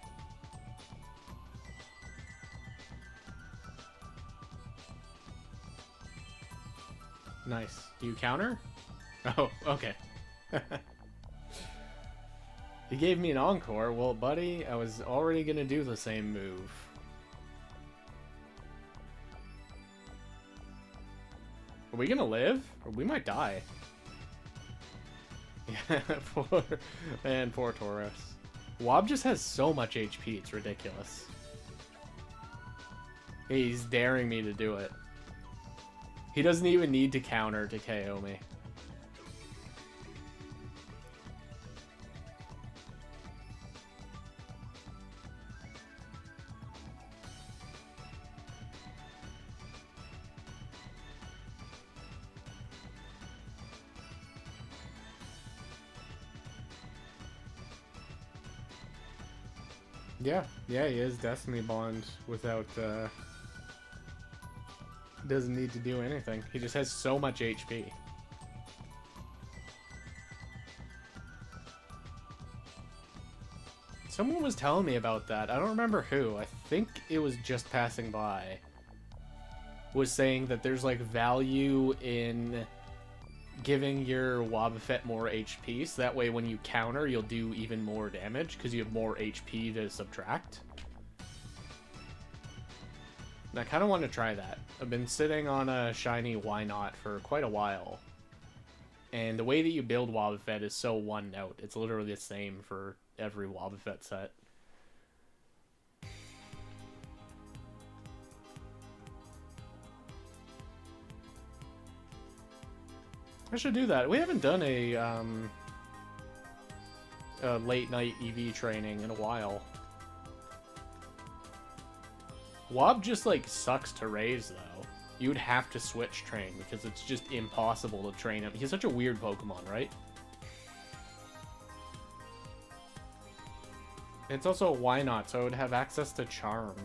Nice. Do you counter? Oh, okay. He gave me an Encore. Well, buddy, I was already gonna do the same move. Are we gonna live? Or we might die. Yeah, poor Tauros. Wob just has so much HP, it's ridiculous. He's daring me to do it. He doesn't even need to counter to KO me. Yeah, he is Destiny Bond without, doesn't need to do anything. He just has so much HP. Someone was telling me about that. I don't remember who. I think it was Just Passing By. Was saying that there's like value in giving your Wobbuffet more HP, so that way when you counter, you'll do even more damage because you have more HP to subtract. And I kind of want to try that. I've been sitting on a shiny Why Not for quite a while. And the way that you build Wobbuffet is so one note. It's literally the same for every Wobbuffet set. I should do that. We haven't done a late night EV training in a while. Wob just like sucks to raise though. You would have to switch train because it's just impossible to train him. He's such a weird Pokemon, right? It's also a Why Not, so I would have access to Charm.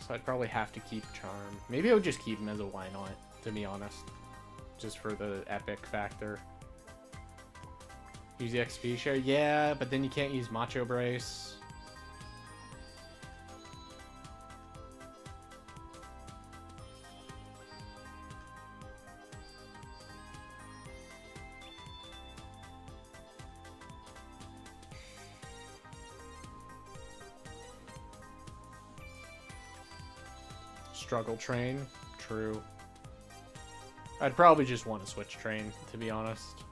So I'd probably have to keep Charm. Maybe I would just keep him as a Why Not, to be honest. Just for the epic factor. Use the XP share? Yeah, but then you can't use Macho Brace. Struggle train? True. I'd probably just want to switch train, to be honest.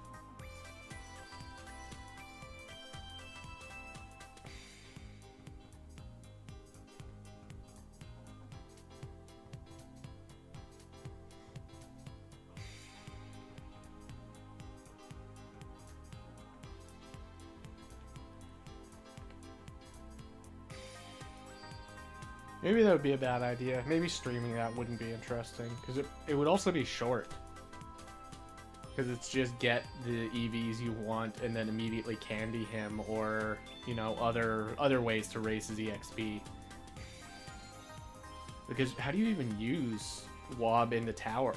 Maybe that would be a bad idea. Maybe streaming that wouldn't be interesting, because it would also be short. Because it's just get the EVs you want and then immediately candy him, or, you know, other ways to raise his EXP. Because how do you even use Wob in the tower?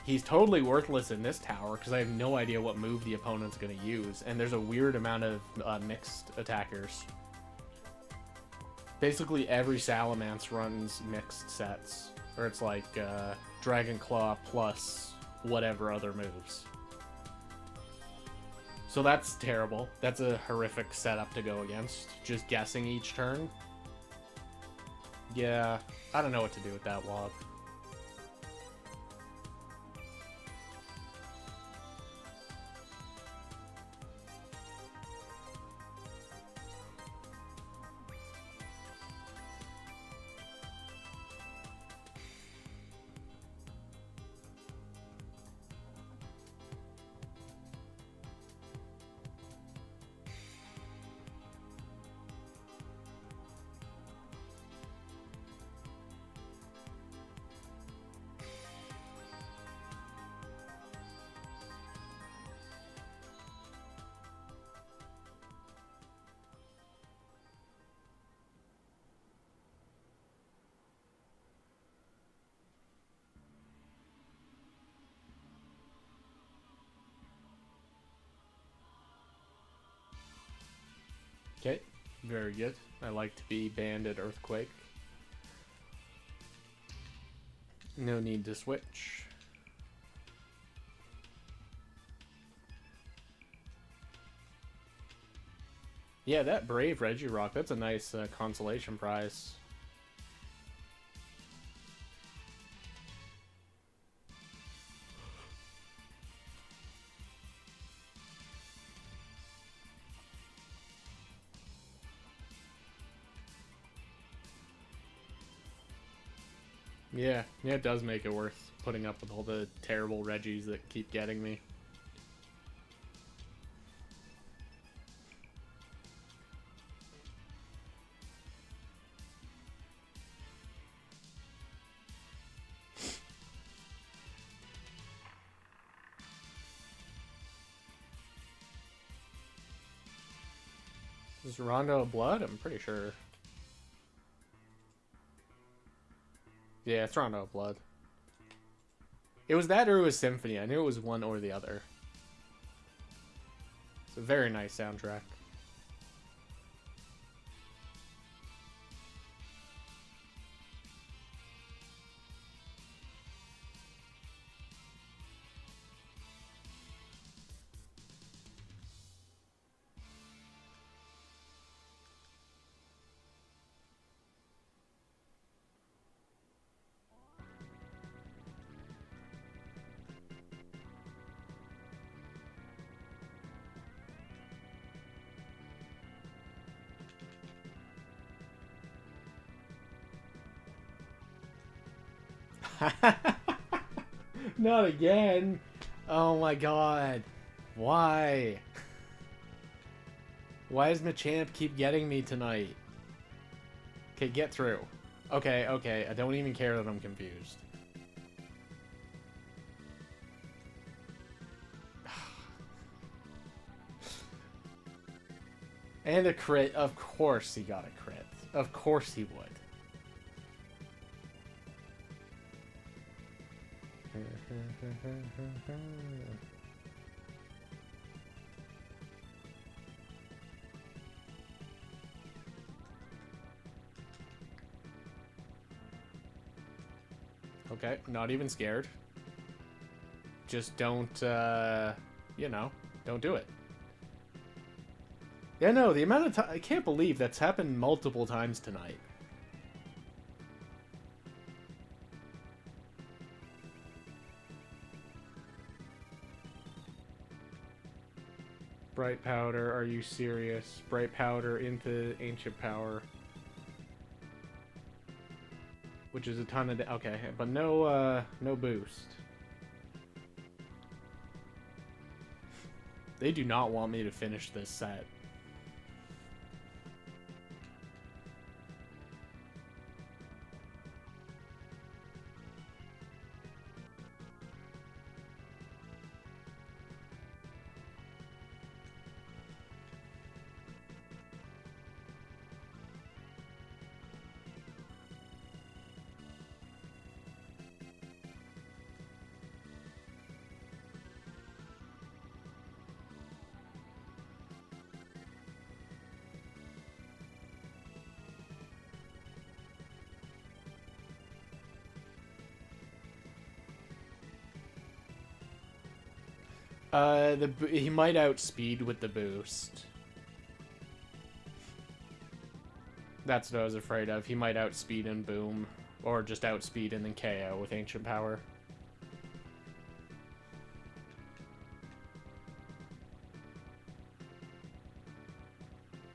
He's totally worthless in this tower, because I have no idea what move the opponent's going to use, and there's a weird amount of mixed attackers. Basically every Salamence runs mixed sets, where it's like Dragon Claw plus whatever other moves. So that's terrible. That's a horrific setup to go against. Just guessing each turn. Yeah, I don't know what to do with that Wob. Okay, very good. I like to be banned at Earthquake. No need to switch. Yeah, that Brave Regirock, that's a nice consolation prize. Yeah, it does make it worth putting up with all the terrible Reggies that keep getting me. Is Rondo Blood? I'm pretty sure. Yeah, it's Rondo Blood. It was that or it was Symphony. I knew it was one or the other. It's a very nice soundtrack. Not again. Oh my god. Why? Why does Machamp keep getting me tonight? Okay, get through. Okay, okay. I don't even care that I'm confused. And a crit. Of course he got a crit. Of course he would. Okay, not even scared. Just don't, you know, don't do it. Yeah, no, the amount of time... I can't believe that's happened multiple times tonight. Bright Powder, are you serious? Bright Powder into Ancient Power. Which is a ton of... Okay, but no, no boost. They do not want me to finish this set. He might outspeed with the boost. That's what I was afraid of. He might outspeed and boom. Or just outspeed and then KO with Ancient Power.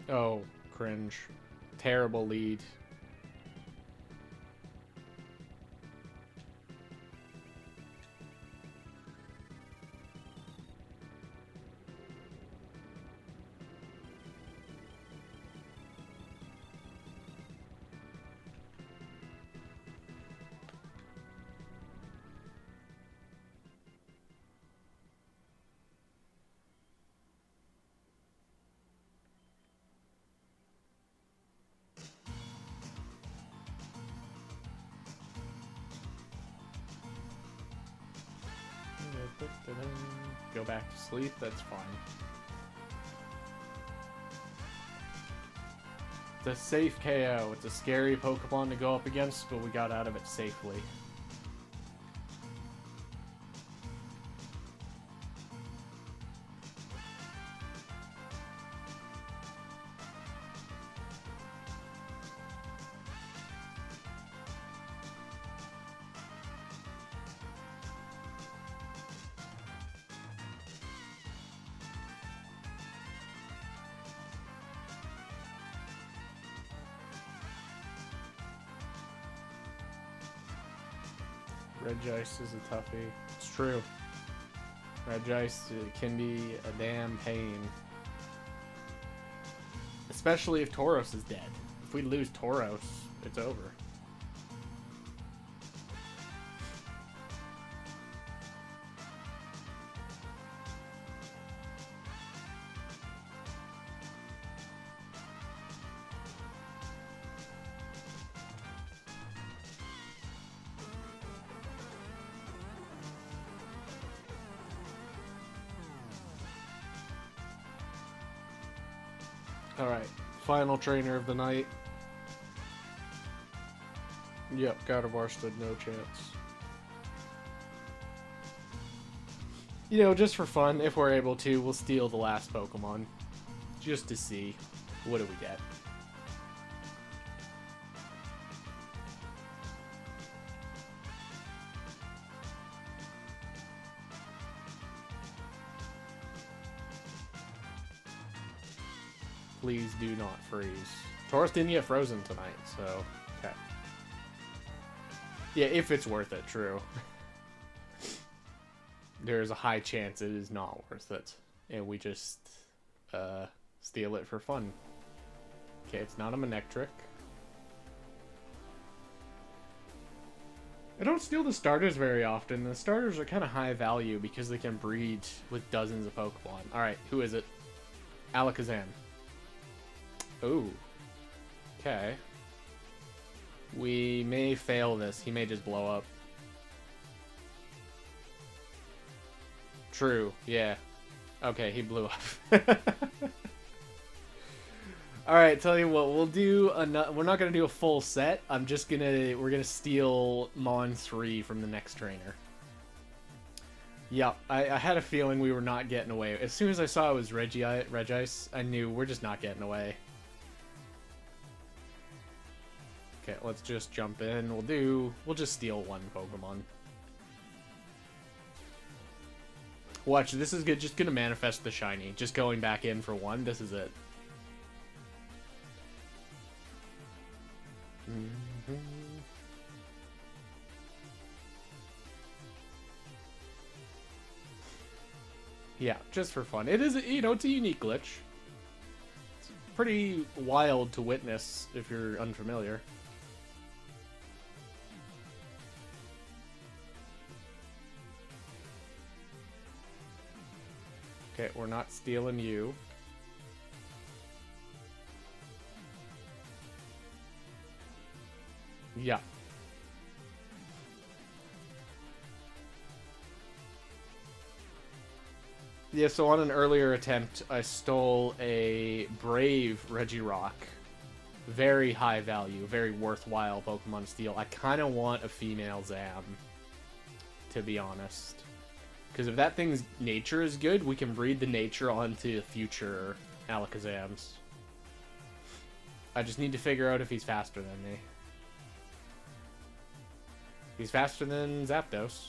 Oh, cringe. Terrible lead. Go back to sleep, that's fine. It's a safe KO. It's a scary Pokemon to go up against, but we got out of it safely. Regice is a toughie. It's true. Regice can be a damn pain. Especially if Tauros is dead. If we lose Tauros, it's over. Alright, final trainer of the night. Yep, Gardevoir stood no chance. You know, just for fun, if we're able to, we'll steal the last Pokemon. Just to see. What do we get? Please do not freeze. Tauros didn't get frozen tonight, so... Okay. Yeah, if it's worth it, true. There's a high chance it is not worth it. And we just steal it for fun. Okay, it's not a Manectric. I don't steal the starters very often. The starters are kind of high value because they can breed with dozens of Pokemon. Alright, who is it? Alakazam. Ooh. Okay. We may fail this. He may just blow up. True, yeah. Okay, he blew up. Alright, tell you what, we'll do we're not gonna do a full set. We're gonna steal Mon 3 from the next trainer. Yep, I had a feeling we were not getting away. As soon as I saw it was Regice, I knew we're just not getting away. Okay, let's just jump in. We'll just steal one Pokemon. Watch, this is good. Just gonna manifest the shiny. Just going back in for one. This is it. Yeah, just for fun. It is, it's a unique glitch. It's pretty wild to witness if you're unfamiliar. Okay, we're not stealing you. Yeah. Yeah, so on an earlier attempt, I stole a Brave Regirock. Very high value, very worthwhile Pokemon steal. I kind of want a female Zam, to be honest. Because if that thing's nature is good, we can breed the nature onto future Alakazams. I just need to figure out if he's faster than me. He's faster than Zapdos.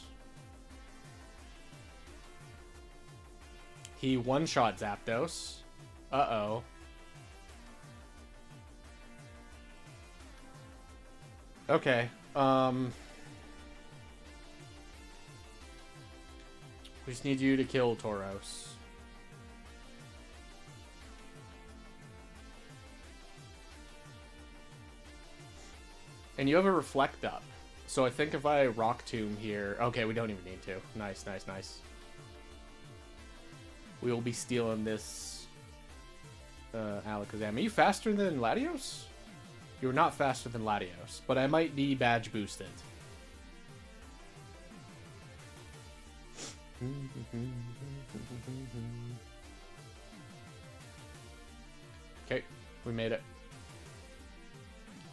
He one-shot Zapdos. Uh-oh. Okay. We just need you to kill Tauros. And you have a Reflect up. So I think if I Rock Tomb here... Okay, we don't even need to. Nice, nice, nice. We will be stealing this Alakazam. Are you faster than Latios? You're not faster than Latios, but I might be badge boosted. Okay, we made it.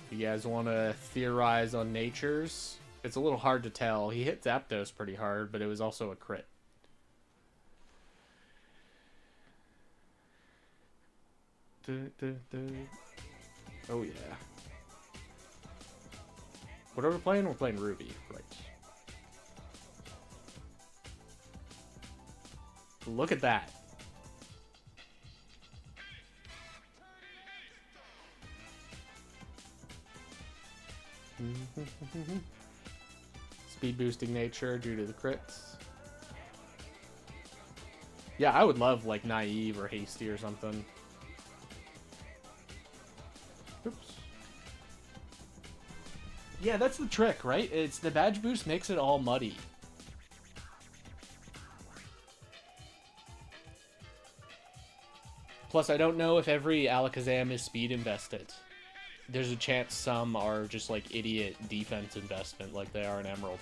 You guys want to theorize on natures? It's a little hard to tell. He hit Zapdos pretty hard, but it was also a crit. Oh yeah. What are we playing? We're playing Ruby, right? Look at that. Speed boosting nature due to the crits. Yeah, I would love like Naive or Hasty or something. Oops. Yeah, that's the trick, right? It's the badge boost makes it all muddy. Plus, I don't know if every Alakazam is speed invested. There's a chance some are just like idiot defense investment like they are in Emerald.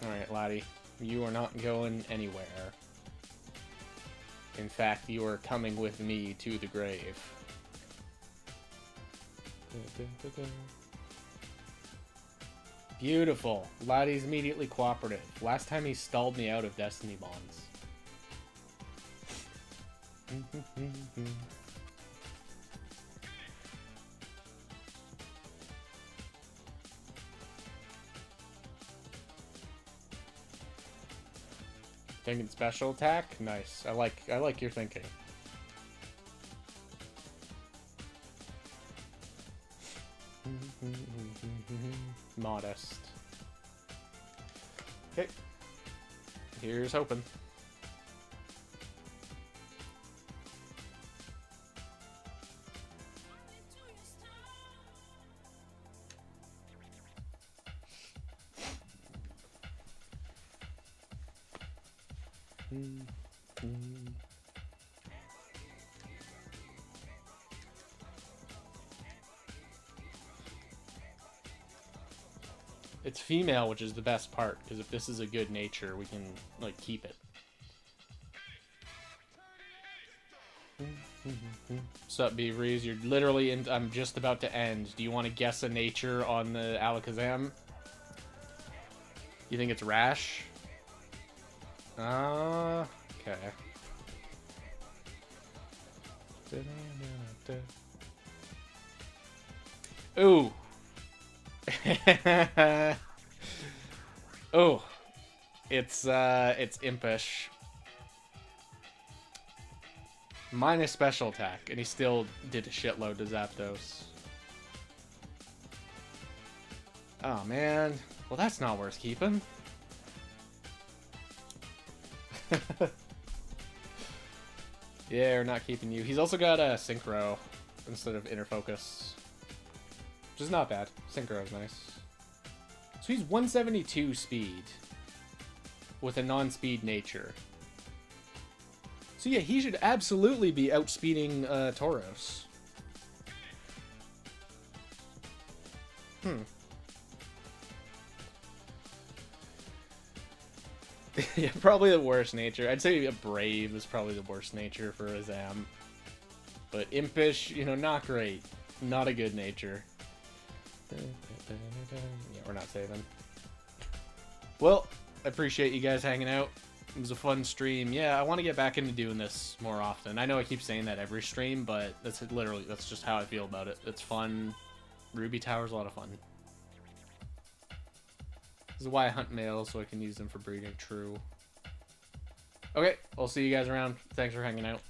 Alright, laddie. You are not going anywhere. In fact, you are coming with me to the grave. Beautiful. Laddie's immediately cooperative. Last time he stalled me out of Destiny Bonds. Thinking special attack? Nice. I like your thinking. Modest. Okay. Here's hoping. It's female, which is the best part, because if this is a good nature, we can, like, keep it. Sup, Beaveries? You're literally in... I'm just about to end. Do you want to guess a nature on the Alakazam? You think it's Rash? Okay. Ooh. Oh. It's Impish. Minus special attack, and he still did a shitload to Zapdos. Oh, man. Well, that's not worth keeping. Yeah, we're not keeping you. He's also got a Synchro instead of Inner Focus, which is not bad. Synchro is nice. So he's 172 speed with a non-speed nature. So yeah, he should absolutely be outspeeding Tauros. Yeah, probably the worst nature. I'd say a Brave is probably the worst nature for a Zam. But Impish, you know, not great. Not a good nature. Yeah, we're not saving. Well, I appreciate you guys hanging out. It was a fun stream. Yeah, I want to get back into doing this more often. I know I keep saying that every stream, but that's just how I feel about it. It's fun. Ruby Tower's a lot of fun. This is why I hunt males, so I can use them for breeding. True. Okay, I'll see you guys around. Thanks for hanging out.